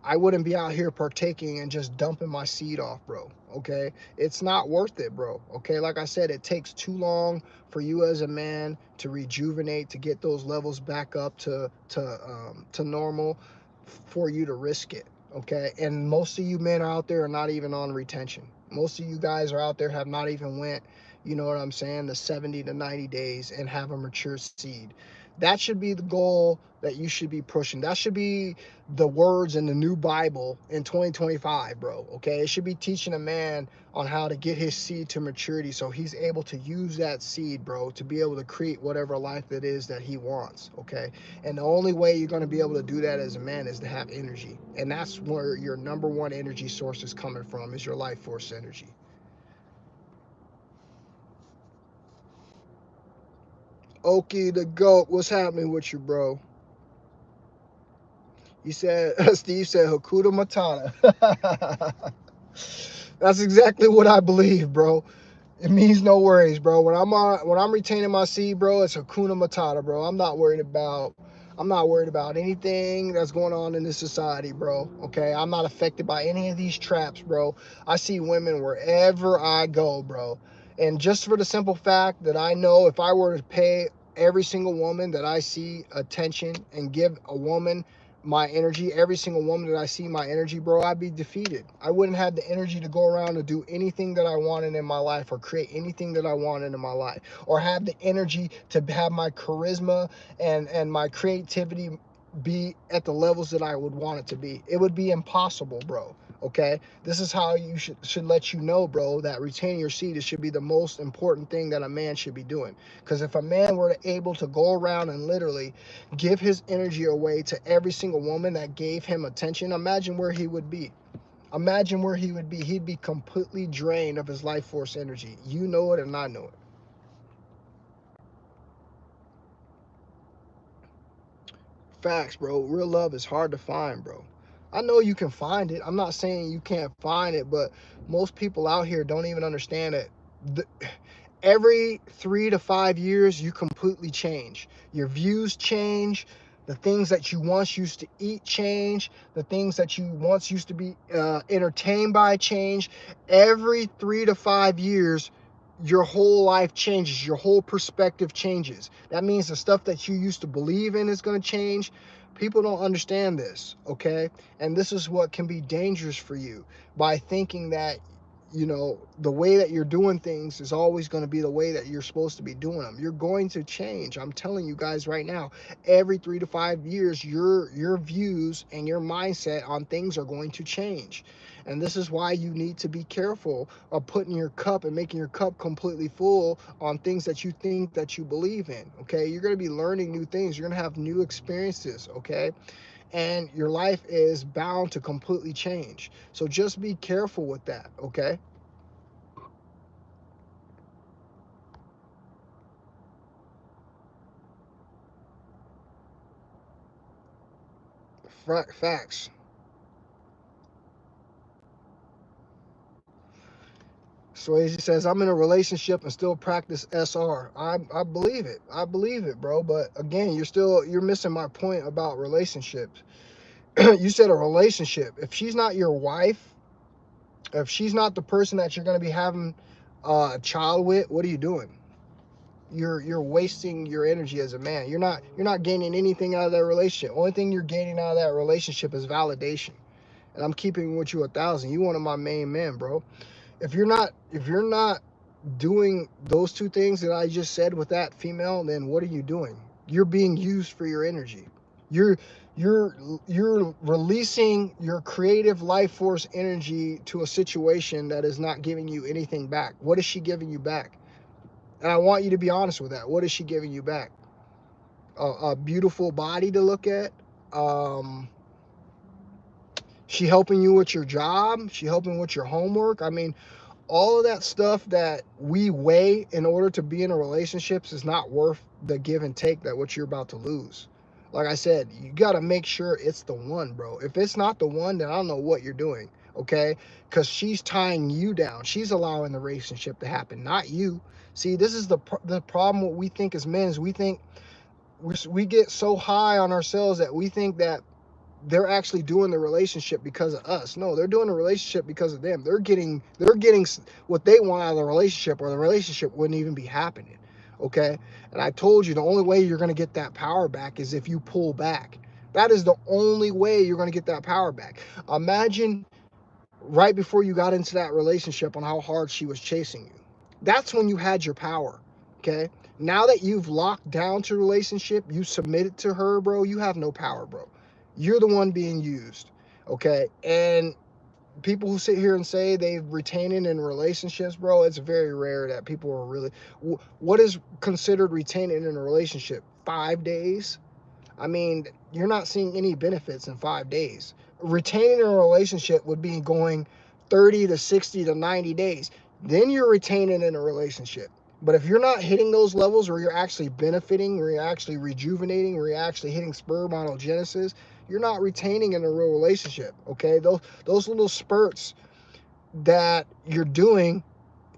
I wouldn't be out here partaking and just dumping my seed off, bro. Okay, it's not worth it, bro. Okay, like I said, it takes too long for you as a man to rejuvenate, to get those levels back up to normal, for you to risk it. Okay, and most of you men out there are not even on retention. Most of you guys are out there have not even went, you know what I'm saying, the 70 to 90 days and have a mature seed. That should be the goal that you should be pushing. That should be the words in the new Bible in 2025, bro. Okay, it should be teaching a man on how to get his seed to maturity, so he's able to use that seed, bro, to be able to create whatever life it is that he wants. Okay, and the only way you're going to be able to do that as a man is to have energy, and that's where your number one energy source is coming from, is your life force energy. Okie the goat, what's happening with you, bro? He said, Steve said, Hakuta Matata. That's exactly what I believe, bro. It means no worries, bro. When I'm retaining my seed, bro, it's Hakuna Matata, bro. I'm not worried about anything that's going on in this society, bro. Okay, I'm not affected by any of these traps, bro. I see women wherever I go, bro. And just for the simple fact that I know if I were to pay every single woman that I see attention and give a woman my energy, every single woman that I see my energy, bro, I'd be defeated. I wouldn't have the energy to go around and do anything that I wanted in my life, or create anything that I wanted in my life, or have the energy to have my charisma and my creativity be at the levels that I would want it to be. It would be impossible, bro. Okay, this is how you should let you know, bro, that retaining your seed should be the most important thing that a man should be doing. Because if a man were able to go around and literally give his energy away to every single woman that gave him attention, imagine where he would be. Imagine where he would be. He'd be completely drained of his life force energy. You know it and I know it. Facts, bro. Real love is hard to find, bro. I know you can find it. I'm not saying you can't find it, but most people out here don't even understand that the, every 3 to 5 years, you completely change. Your views change. The things that you once used to eat change. The things that you once used to be entertained by change. Every 3 to 5 years, your whole life changes. Your whole perspective changes. That means the stuff that you used to believe in is going to change. People don't understand this, okay? And this is what can be dangerous for you, by thinking that, you know, the way that you're doing things is always going to be the way that you're supposed to be doing them. You're going to change. I'm telling you guys right now, every 3 to 5 years, your views and your mindset on things are going to change. And this is why you need to be careful of putting your cup and making your cup completely full on things that you think that you believe in. Okay, you're going to be learning new things. You're going to have new experiences. Okay, and your life is bound to completely change. So just be careful with that. Okay. Facts. Swayze says, I'm in a relationship and still practice SR. I believe it. I believe it, bro. But again, you're missing my point about relationships. You said a relationship. If she's not your wife, if she's not the person that you're going to be having a child with, what are you doing? You're wasting your energy as a man. You're not gaining anything out of that relationship. Only thing you're gaining out of that relationship is validation. And I'm keeping with you 1,000. You one of my main men, bro. If you're not doing those two things that I just said with that female, then what are you doing? You're being used for your energy. You're you're releasing your creative life force energy to a situation that is not giving you anything back. What is she giving you back? And I want you to be honest with that. What is she giving you back? A beautiful body to look at. She helping you with your job. She helping with your homework. I mean, all of that stuff that we weigh in order to be in a relationship is not worth the give and take that what you're about to lose. Like I said, you got to make sure it's the one, bro. If it's not the one, then I don't know what you're doing, okay? Because she's tying you down. She's allowing the relationship to happen, not you. See, this is the problem. What we think as men is we think we get so high on ourselves that we think that they're actually doing the relationship because of us. No, they're doing the relationship because of them. They're getting what they want out of the relationship, or the relationship wouldn't even be happening. Okay? And I told you the only way you're going to get that power back is if you pull back. That is the only way you're going to get that power back. Imagine right before you got into that relationship on how hard she was chasing you. That's when you had your power. Okay? Now that you've locked down to relationship, you submitted to her, bro, you have no power, bro. You're the one being used. Okay? And people who sit here and say they've retained in relationships, bro, it's very rare that people are really. What is considered retaining in a relationship? 5 days? I mean, you're not seeing any benefits in 5 days. Retaining a relationship would be going 30 to 60 to 90 days. Then you're retaining in a relationship. But if you're not hitting those levels where you're actually benefiting, where you're actually rejuvenating, where you're actually hitting spermatogenesis, you're not retaining in a real relationship, okay? Those little spurts that you're doing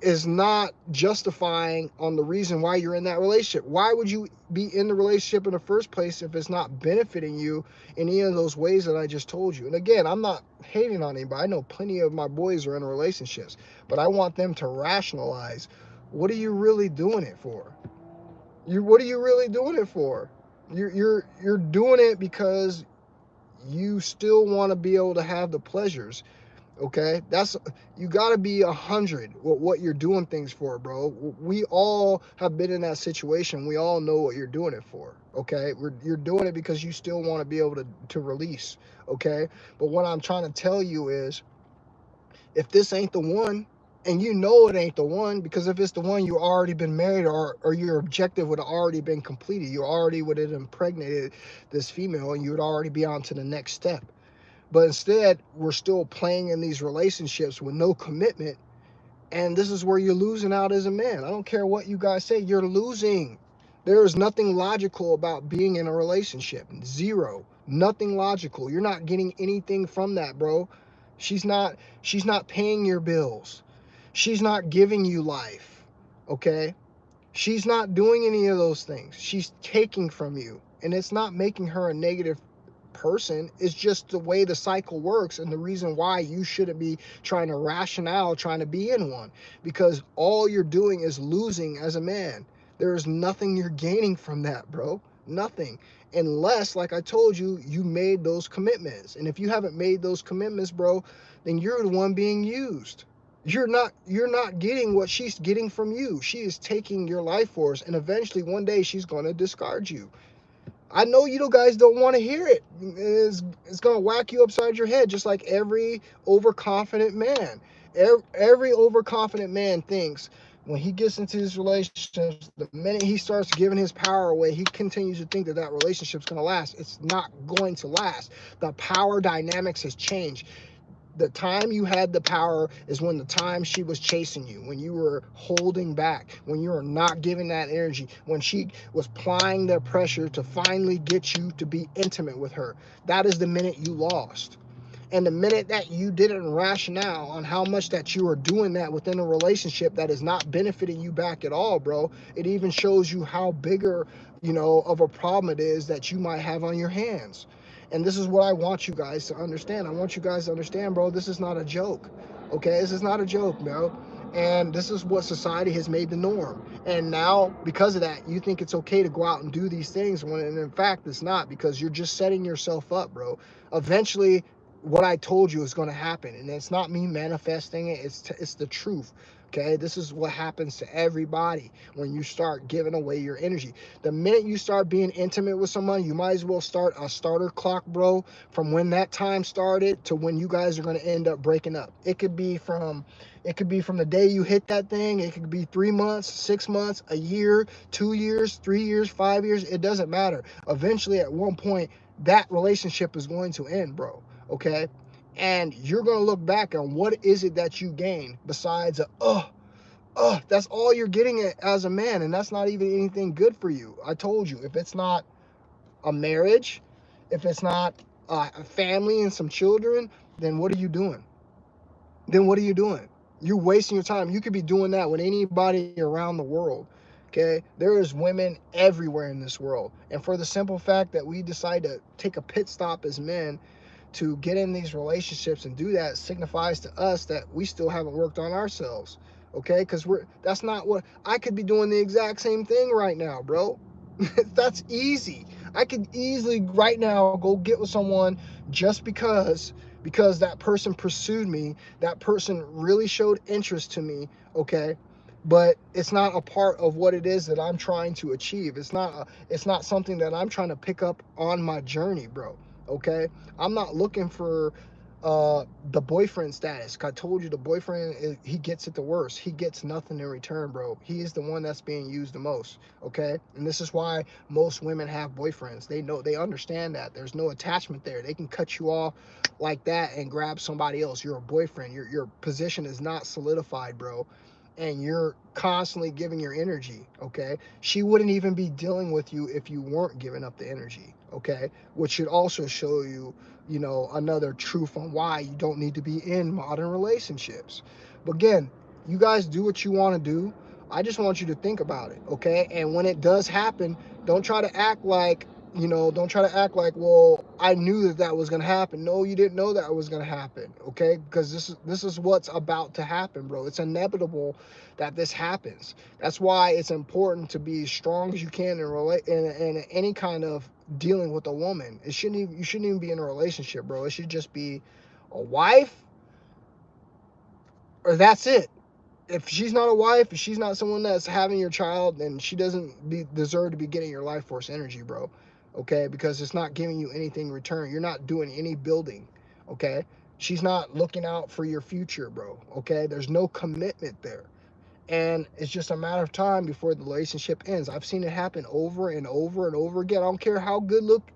is not justifying on the reason why you're in that relationship. Why would you be in the relationship in the first place if it's not benefiting you in any of those ways that I just told you? And again, I'm not hating on anybody. I know plenty of my boys are in relationships, but I want them to rationalize, what are you really doing it for? What are you really doing it for? You're doing it because you still want to be able to have the pleasures. Okay, that's, you got to be 100 with what you're doing things for, bro. We all have been in that situation. We all know what you're doing it for. Okay, you're doing it because you still want to be able to release. Okay, but what I'm trying to tell you is, if this ain't the one, and you know it ain't the one, because if it's the one, you already been married, or your objective would have already been completed. You already would have impregnated this female, and you would already be on to the next step. But instead, we're still playing in these relationships with no commitment. And this is where you're losing out as a man. I don't care what you guys say, you're losing. There is nothing logical about being in a relationship. Zero. Nothing logical. You're not getting anything from that, bro. She's not paying your bills. She's not giving you life. Okay? She's not doing any of those things. She's taking from you. And it's not making her a negative person. Is just the way the cycle works, and the reason why you shouldn't be trying to rationale trying to be in one, because all you're doing is losing as a man. There is nothing you're gaining from that, bro. Nothing, unless, like I told you, you made those commitments. And if you haven't made those commitments, bro, then you're the one being used. You're not getting what she's getting from you. She is taking your life force, and eventually one day she's going to discard you. I know you guys don't want to hear it. It's going to whack you upside your head, just like every overconfident man. Every overconfident man thinks when he gets into his relationships, the minute he starts giving his power away, he continues to think that that relationship's going to last. It's not going to last. The power dynamics has changed. The time you had the power is when the time she was chasing you, when you were holding back, when you were not giving that energy, when she was applying the pressure to finally get you to be intimate with her. That is the minute you lost. And the minute that you didn't rationale on how much that you are doing that within a relationship that is not benefiting you back at all, bro, it even shows you how bigger, of a problem it is that you might have on your hands. And this is what I want you guys to understand. I want you guys to understand, bro, this is not a joke. Okay? This is not a joke, bro. And this is what society has made the norm. And now, because of that, you think it's okay to go out and do these things when in fact it's not, because you're just setting yourself up, bro. Eventually, what I told you is going to happen, and it's not me manifesting it. It's the truth. Okay, this is what happens to everybody when you start giving away your energy. The minute you start being intimate with someone, you might as well start a starter clock, bro, from when that time started to when you guys are going to end up breaking up. It could be from the day you hit that thing. It could be 3 months, 6 months, a year, 2 years, 3 years, 5 years. It doesn't matter. Eventually, at one point, that relationship is going to end, bro. Okay, and you're gonna look back on what is it that you gained besides that's all you're getting as a man, and that's not even anything good for you. I told you, if it's not a marriage, if it's not a family and some children, then what are you doing? Then what are you doing? You're wasting your time. You could be doing that with anybody around the world. Okay, there is women everywhere in this world, and for the simple fact that we decide to take a pit stop as men to get in these relationships and do that signifies to us that we still haven't worked on ourselves. Okay, because that's not what I could be doing. The exact same thing right now, bro. That's easy. I could easily right now go get with someone just because that person pursued me, that person really showed interest to me. Okay, but it's not a part of what it is that I'm trying to achieve. It's not something that I'm trying to pick up on my journey, bro. Okay, I'm not looking for the boyfriend status. I told you, the boyfriend he gets it the worst. He gets nothing in return, bro. He is the one that's being used the most. Okay, and this is why most women have boyfriends. They understand that there's no attachment there. They can cut you off like that and grab somebody else. You're a boyfriend. Your position is not solidified, bro, and you're constantly giving your energy. Okay, she wouldn't even be dealing with you if you weren't giving up the energy. Okay, which should also show you, another truth on why you don't need to be in modern relationships. But again, you guys do what you want to do. I just want you to think about it, okay? And when it does happen, don't try to act like, don't try to act like, well, I knew that was going to happen. No, you didn't know that was going to happen, okay? Because this is what's about to happen, bro. It's inevitable that this happens. That's why it's important to be as strong as you can in any kind of dealing with a woman. You shouldn't even be in a relationship, bro. It should just be a wife, or that's it. If she's not a wife, if she's not someone that's having your child, then she doesn't deserve to be getting your life force energy, bro. Okay, because it's not giving you anything in return. You're not doing any building. Okay, she's not looking out for your future, bro. Okay, there's no commitment there, and it's just a matter of time before the relationship ends. I've seen it happen over and over and over again. I don't care how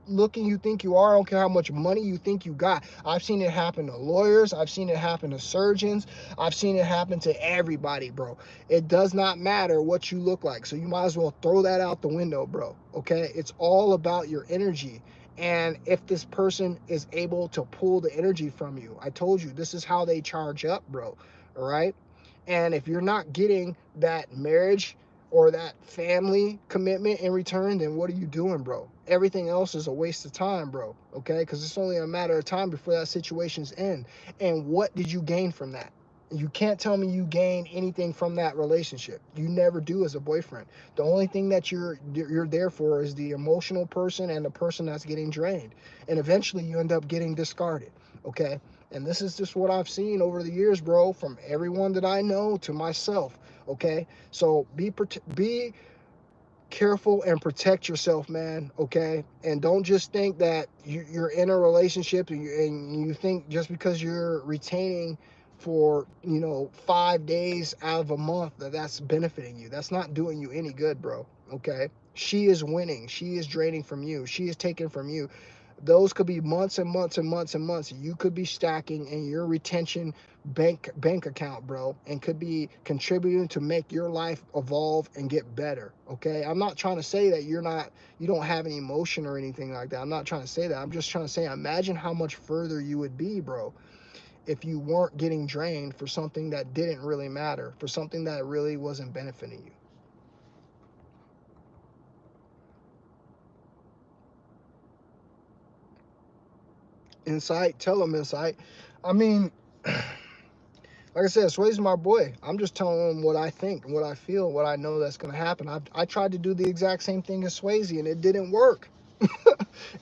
looking you think you are. I don't care how much money you think you got. I've seen it happen to lawyers. I've seen it happen to surgeons. I've seen it happen to everybody, bro. It does not matter what you look like, so you might as well throw that out the window, bro. Okay, it's all about your energy. And if this person is able to pull the energy from you, I told you, this is how they charge up, bro. All right, and if you're not getting that marriage or that family commitment in return, then what are you doing, bro? Everything else is a waste of time, bro. Okay, because it's only a matter of time before that situation's end. And what did you gain from that? You can't tell me you gain anything from that relationship. You never do as a boyfriend. The only thing that you're there for is the emotional person and the person that's getting drained. And eventually you end up getting discarded. Okay? And this is just what I've seen over the years, bro, from everyone that I know to myself. Okay? So be careful and protect yourself, man. Okay, and don't just think that you're in a relationship and you think just because you're retaining for 5 days out of a month that's benefiting you. That's not doing you any good, bro. Okay, she is winning, she is draining from you, she is taking from you. Those could be months and months and months and months you could be stacking in your retention bank account, bro, and could be contributing to make your life evolve and get better. Okay, I'm not trying to say that you don't have any emotion or anything like that. I'm not trying to say that. I'm just trying to say, imagine how much further you would be, bro, if you weren't getting drained for something that didn't really matter, for something that really wasn't benefiting you. Insight, tell them, Insight. I mean, like I said, Sway's my boy. I'm just telling him what I think, what I feel, what I know that's going to happen. I tried to do the exact same thing as Swayze, and it didn't work.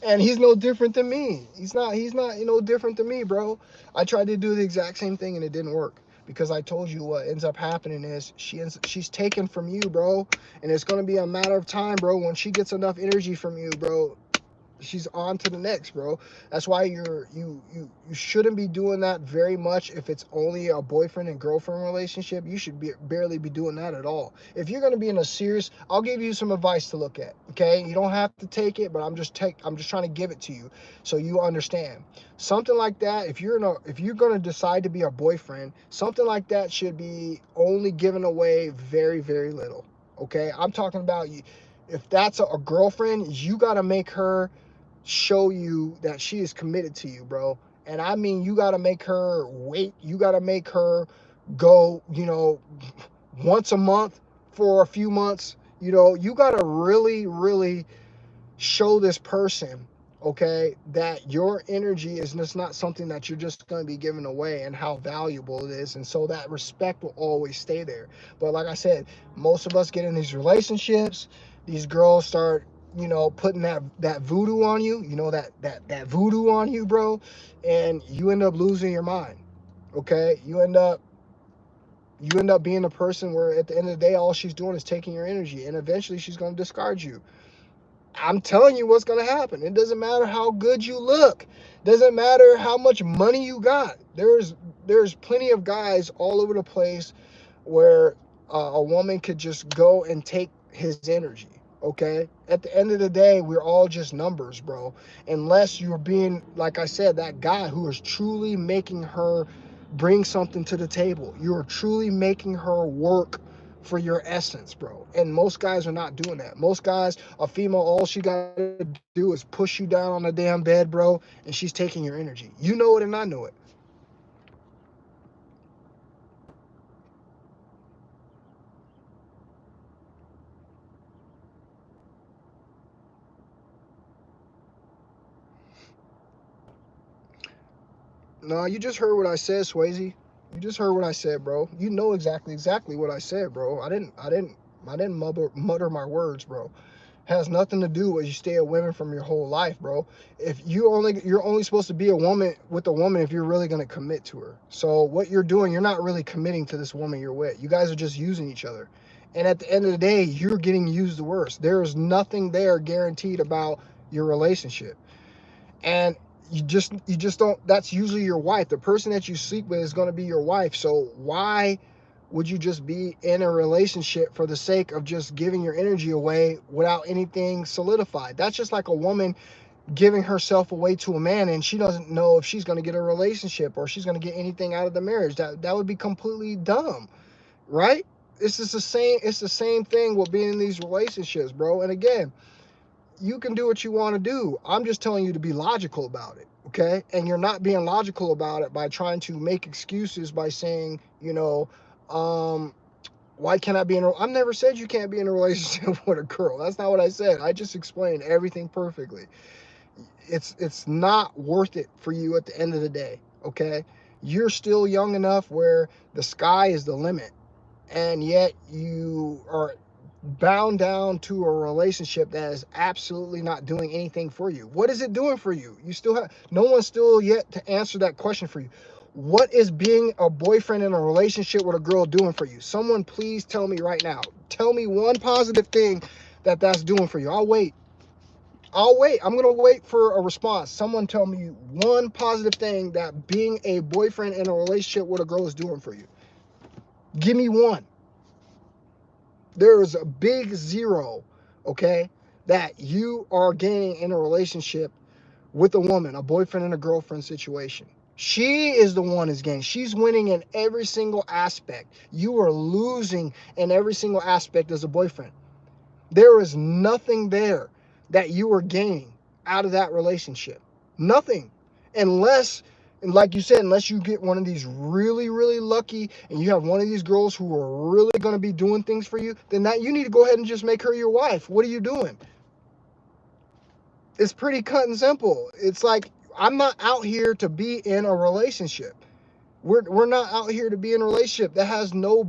And he's no different than me. He's not no different than me, bro. I tried to do the exact same thing and it didn't work. Because I told you what ends up happening is she's taken from you, bro. And it's gonna be a matter of time, bro. When she gets enough energy from you, bro, she's on to the next, bro. That's why you shouldn't be doing that very much. If it's only a boyfriend and girlfriend relationship, you should barely be doing that at all. If you're going to be in a serious, I'll give you some advice to look at, okay? You don't have to take it, but I'm just trying to give it to you so you understand. Something like that, if you're going to decide to be a boyfriend, something like that should be only given away very, very little. Okay? I'm talking about you. If that's a girlfriend, you got to make her show you that she is committed to you, bro. And I mean, you got to make her wait. You got to make her go, once a month for a few months. You got to really, really show this person, okay, that your energy is just not something that you're just going to be giving away and how valuable it is. And so that respect will always stay there. But like I said, most of us get in these relationships, these girls start, putting that voodoo on you, that voodoo on you, bro, and you end up losing your mind. Okay? You end up being a person where at the end of the day all she's doing is taking your energy, and eventually she's going to discard you. I'm telling you what's going to happen. It doesn't matter how good you look. Doesn't matter how much money you got. There's plenty of guys all over the place where a woman could just go and take his energy. Okay? At the end of the day, we're all just numbers, bro. Unless you're being, like I said, that guy who is truly making her bring something to the table. You're truly making her work for your essence, bro. And most guys are not doing that. Most guys, a female, all she got to do is push you down on the damn bed, bro, and she's taking your energy. You know it and I know it. No, you just heard what I said, Swayze. You just heard what I said, bro. You know exactly what I said, bro. I didn't mutter my words, bro. Has nothing to do with you stay a woman from your whole life, bro. If you're only supposed to be a woman with a woman if you're really gonna commit to her. So what you're doing, you're not really committing to this woman you're with. You guys are just using each other. And at the end of the day, you're getting used the worst. There is nothing there guaranteed about your relationship. And you just don't, that's usually your wife. The person that you sleep with is gonna be your wife. So why would you just be in a relationship for the sake of just giving your energy away without anything solidified? That's just like a woman giving herself away to a man and she doesn't know if she's going to get a relationship or she's going to get anything out of the marriage. That would be completely dumb, right? It's the same thing with being in these relationships, bro. And again, you can do what you want to do. I'm just telling you to be logical about it, okay? And you're not being logical about it by trying to make excuses by saying, um, why can't I be in a, I've never said you can't be in a relationship with a girl. That's not what I said. I just explained everything perfectly. It's not worth it for you at the end of the day, okay? You're still young enough where the sky is the limit, and yet you are bound down to a relationship that is absolutely not doing anything for you. What is it doing for you? You still have no one's still yet to answer that question for you. What is being a boyfriend in a relationship with a girl doing for you? Someone please tell me right now. Tell me one positive thing that's doing for you. I'll wait. I'm going to wait for a response. Someone tell me one positive thing that being a boyfriend in a relationship with a girl is doing for you. Give me one. There is a big zero, okay, that you are gaining in a relationship with a woman, a boyfriend and a girlfriend situation. She is the one who's gaining. She's winning in every single aspect. You are losing in every single aspect as a boyfriend. There is nothing there that you are gaining out of that relationship. Nothing. Unless, and like you said, unless you get one of these really, really lucky and you have one of these girls who are really going to be doing things for you, then that you need to go ahead and just make her your wife. What are you doing? It's pretty cut and simple. It's like, I'm not out here to be in a relationship. We're not out here to be in a relationship that has nothing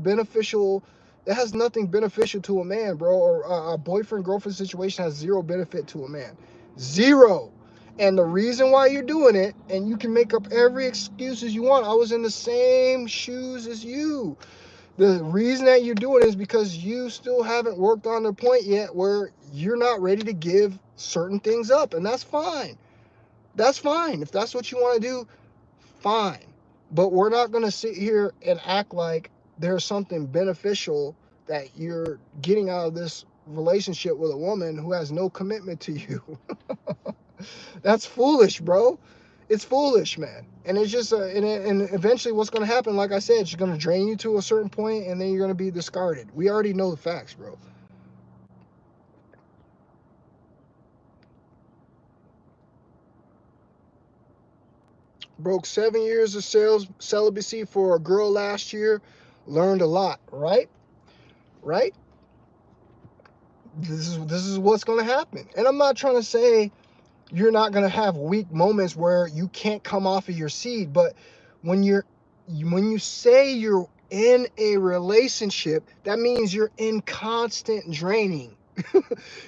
beneficial to a man, bro. Or a boyfriend girlfriend situation has zero benefit to a man. Zero. And the reason why you're doing it, and you can make up every excuse as you want. I was in the same shoes as you. The reason that you're doing it is because you still haven't worked on the point yet where you're not ready to give certain things up. And that's fine. That's fine. If that's what you want to do, fine. But we're not going to sit here and act like there's something beneficial that you're getting out of this relationship with a woman who has no commitment to you. That's foolish, bro. It's foolish, man. And it's just, and eventually what's going to happen, like I said, she's going to drain you to a certain point, and then you're going to be discarded. We already know the facts, bro. Broke 7 years of celibacy for a girl last year. Learned a lot, right? Right? This is what's going to happen. And I'm not trying to say you're not going to have weak moments where you can't come off of your seed, but when you say you're in a relationship, that means you're in constant draining.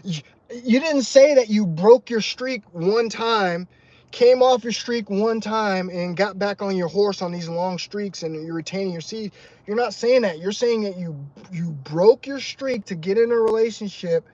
You didn't say that you broke your streak one time, came off your streak one time, and got back on your horse on these long streaks and you're retaining your seed. You're not saying that. You're saying that you broke your streak to get in a relationship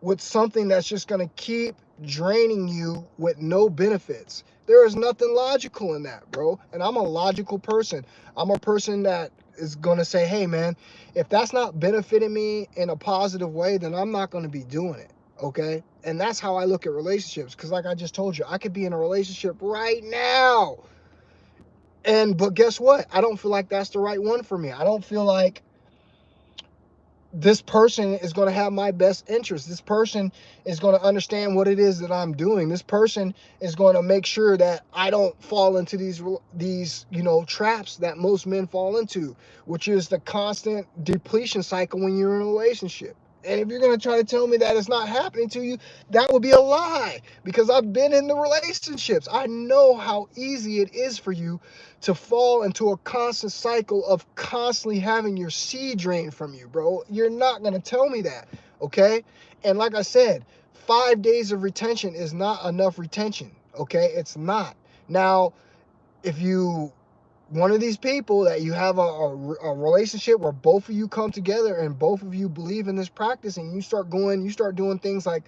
with something that's just going to keep draining you with no benefits. There is nothing logical in that, bro. And I'm a logical person. I'm a person that is going to say, hey, man, if that's not benefiting me in a positive way, then I'm not going to be doing it. Okay? And that's how I look at relationships. Because like I just told you, I could be in a relationship right now. But guess what? I don't feel like that's the right one for me. I don't feel like this person is going to have my best interest. This person is going to understand what it is that I'm doing. This person is going to make sure that I don't fall into these traps that most men fall into, which is the constant depletion cycle when you're in a relationship. And if you're going to try to tell me that it's not happening to you, that would be a lie, because I've been in the relationships. I know how easy it is for you to fall into a constant cycle of constantly having your seed drained from you, bro. You're not going to tell me that, okay? And like I said, 5 days of retention is not enough retention, okay? It's not. Now, if you one of these people that you have a relationship where both of you come together and both of you believe in this practice, and you start doing things like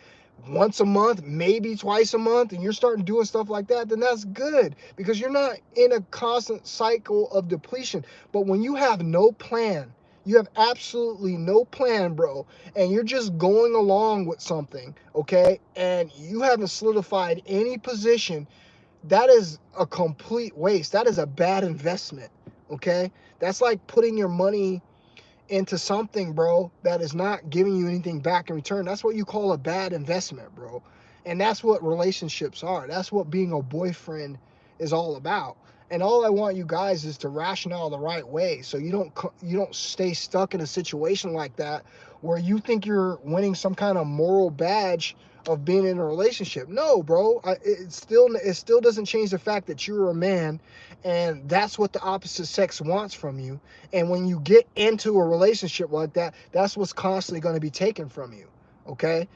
once a month, maybe twice a month, and you're starting doing stuff like that, then that's good, because you're not in a constant cycle of depletion. But when you have no plan, you have absolutely no plan, bro, and you're just going along with something, okay, and you haven't solidified any position, that is a complete waste. That is a bad investment, okay? That's like putting your money into something, bro, that is not giving you anything back in return. That's what you call a bad investment, bro. And that's what relationships are. That's what being a boyfriend is all about. And all I want you guys is to rationale the right way, so you don't stay stuck in a situation like that where you think you're winning some kind of moral badge of being in a relationship. No, bro. It still doesn't change the fact that you're a man, and that's what the opposite sex wants from you. And when you get into a relationship like that, that's what's constantly going to be taken from you. Okay?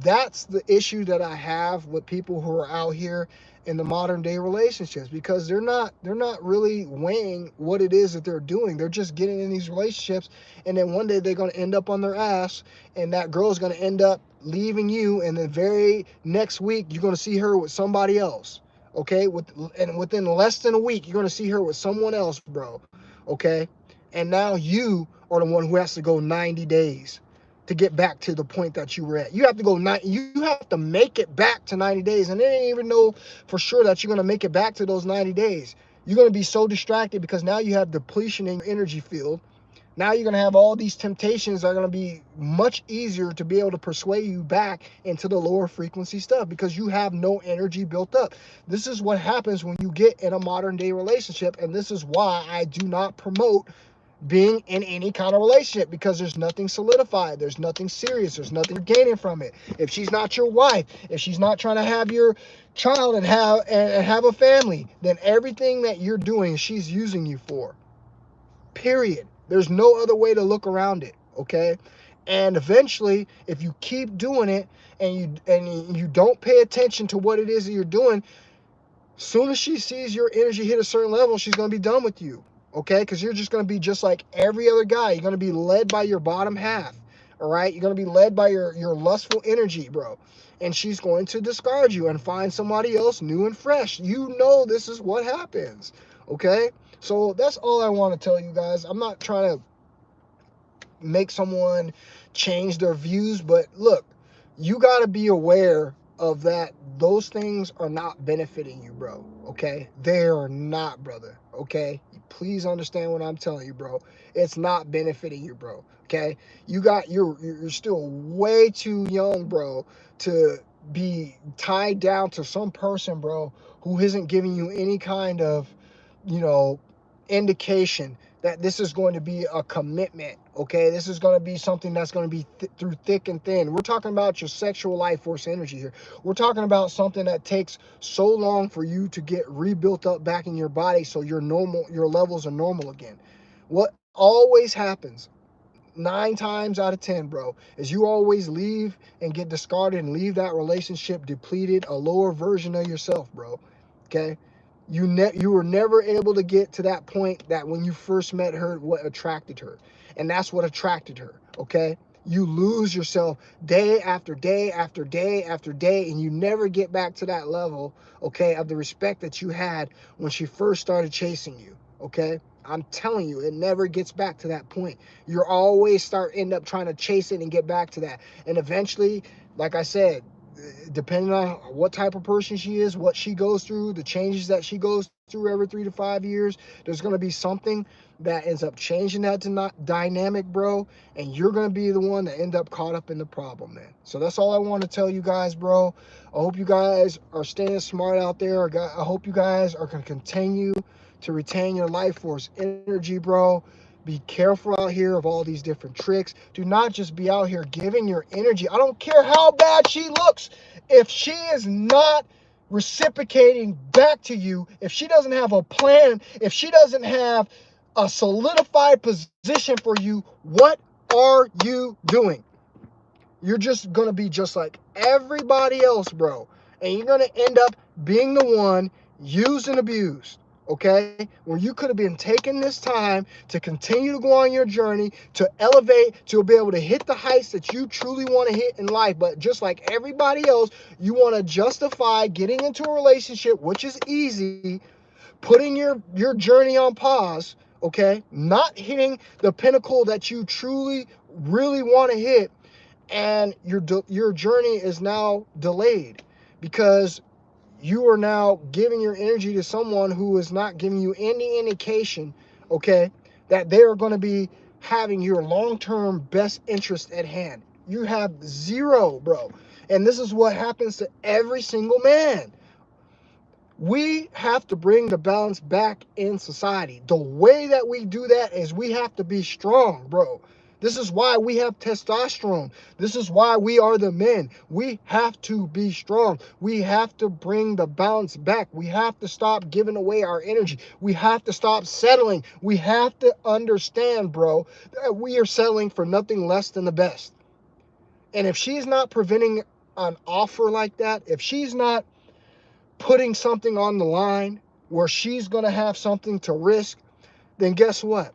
That's the issue that I have with people who are out here in the modern day relationships, because they're not really weighing what it is that they're doing. They're just getting in these relationships, and then one day they're going to end up on their ass, and that girl is going to end up leaving you, and the very next week you're going to see her with somebody else. Okay? And within less than a week you're going to see her with someone else, bro. Okay? And now you are the one who has to go 90 days to get back to the point that you were at. You have to go you have to make it back to 90 days, and they didn't even know for sure that you're going to make it back to those 90 days. You're going to be so distracted because now you have depletion in your energy field. Now you're going to have all these temptations that are going to be much easier to be able to persuade you back into the lower frequency stuff, because you have no energy built up. This is what happens when you get in a modern day relationship, and this is why I do not promote being in any kind of relationship, because there's nothing solidified, there's nothing serious, there's nothing you're gaining from it. If she's not your wife, if she's not trying to have your child and have a family, then everything that you're doing, she's using you for. Period. There's no other way to look around it, okay? And eventually, if you keep doing it and you don't pay attention to what it is that you're doing, soon as she sees your energy hit a certain level, she's going to be done with you. Okay? Because you're just going to be just like every other guy. You're going to be led by your bottom half. All right? You're going to be led by your lustful energy, bro. And she's going to discard you and find somebody else new and fresh. You know this is what happens. Okay? So that's all I want to tell you guys. I'm not trying to make someone change their views, but look, you got to be aware of that. Those things are not benefiting you, bro. Okay? They are not, brother. Okay? Please understand what I'm telling you, bro. It's not benefiting you, bro. Okay? You're still way too young, bro, to be tied down to some person, bro, who isn't giving you any kind of, you know, indication that this is going to be a commitment. Okay, this is going to be something that's going to be through thick and thin. We're talking about your sexual life force energy here. We're talking about something that takes so long for you to get rebuilt up back in your body, so your levels are normal again. What always happens 9 times out of 10, bro, is you always leave and get discarded and leave that relationship depleted, a lower version of yourself, bro. Okay? You were never able to get to that point that when you first met her, what attracted her. And that's what attracted her, okay? You lose yourself day after day after day after day, and you never get back to that level, okay, of the respect that you had when she first started chasing you, okay? I'm telling you, it never gets back to that point. You're always end up trying to chase it and get back to that. And eventually, like I said, depending on what type of person she is, what she goes through, the changes that she goes through every 3 to 5 years, there's going to be something that ends up changing that dynamic, bro, and you're going to be the one that end up caught up in the problem, man. So that's all I want to tell you guys, bro. I hope you guys are staying smart out there. I hope you guys are going to continue to retain your life force energy, bro. Be careful out here of all these different tricks. Do not just be out here giving your energy. I don't care how bad she looks. If she is not reciprocating back to you, if she doesn't have a plan, if she doesn't have a solidified position for you, what are you doing? You're just going to be just like everybody else, bro. And you're going to end up being the one used and abused, okay? Where you could have been taking this time to continue to go on your journey, to elevate, to be able to hit the heights that you truly want to hit in life. But just like everybody else, you want to justify getting into a relationship, which is easy, putting your journey on pause, okay? Not hitting the pinnacle that you truly, really want to hit, and your journey is now delayed because you are now giving your energy to someone who is not giving you any indication, okay, that they are going to be having your long-term best interest at hand. You have zero, bro. And this is what happens to every single man. We have to bring the balance back in society. The way that we do that is we have to be strong, bro. This is why we have testosterone. This is why we are the men. We have to be strong. We have to bring the balance back. We have to stop giving away our energy. We have to stop settling. We have to understand, bro, that we are settling for nothing less than the best. And if she's not preventing an offer like that, if she's not putting something on the line where she's going to have something to risk, then guess what?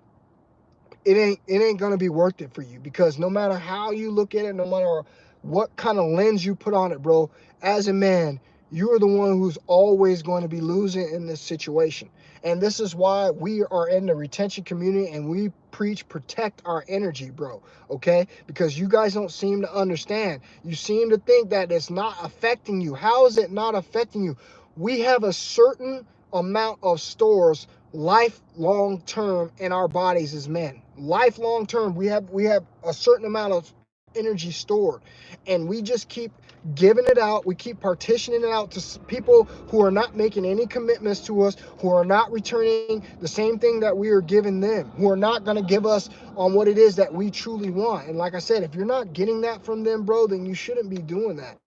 It ain't going to be worth it for you, because no matter how you look at it, no matter what kind of lens you put on it, bro, as a man, you're the one who's always going to be losing in this situation. And this is why we are in the retention community and we preach protect our energy, bro, okay? Because you guys don't seem to understand. You seem to think that it's not affecting you. How is it not affecting you? We have a certain amount of stores lifelong term in our bodies as men. Lifelong term, we have a certain amount of energy stored, and we just keep giving it out. We keep partitioning it out to people who are not making any commitments to us, who are not returning the same thing that we are giving them, who are not going to give us on what it is that we truly want. And like I said, if you're not getting that from them, bro, then you shouldn't be doing that.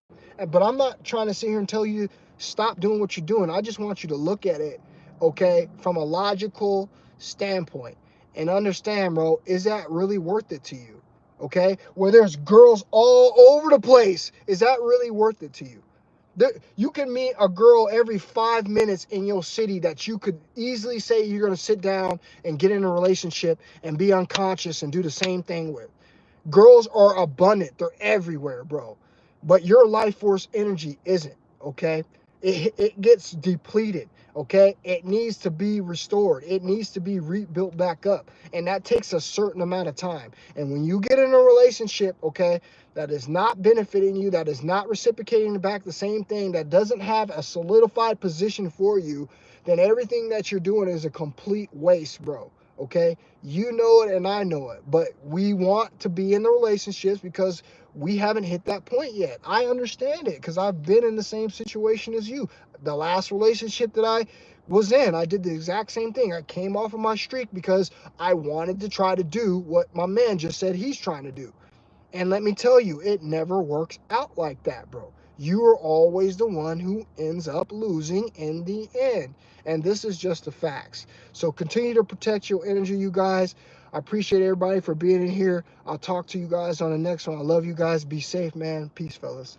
But I'm not trying to sit here and tell you stop doing what you're doing. I just want you to look at it, okay, from a logical standpoint and understand, bro, is that really worth it to you? okay? Where there's girls all over the place. Is that really worth it to you? You can meet a girl every 5 minutes in your city that you could easily say you're going to sit down and get in a relationship and be unconscious and do the same thing with. Girls are abundant. They're everywhere, bro. But your life force energy isn't, okay? It gets depleted, okay? It needs to be restored. It needs to be rebuilt back up. And that takes a certain amount of time. And when you get in a relationship, okay, that is not benefiting you, that is not reciprocating back the same thing, that doesn't have a solidified position for you, then everything that you're doing is a complete waste, bro. Okay, you know it and I know it, but we want to be in the relationships because we haven't hit that point yet. I understand it because I've been in the same situation as you. The last relationship that I was in, I did the exact same thing. I came off of my streak because I wanted to try to do what my man just said he's trying to do. And let me tell you, it never works out like that, bro. You are always the one who ends up losing in the end. And this is just the facts. So continue to protect your energy, you guys. I appreciate everybody for being in here. I'll talk to you guys on the next one. I love you guys. Be safe, man. Peace, fellas.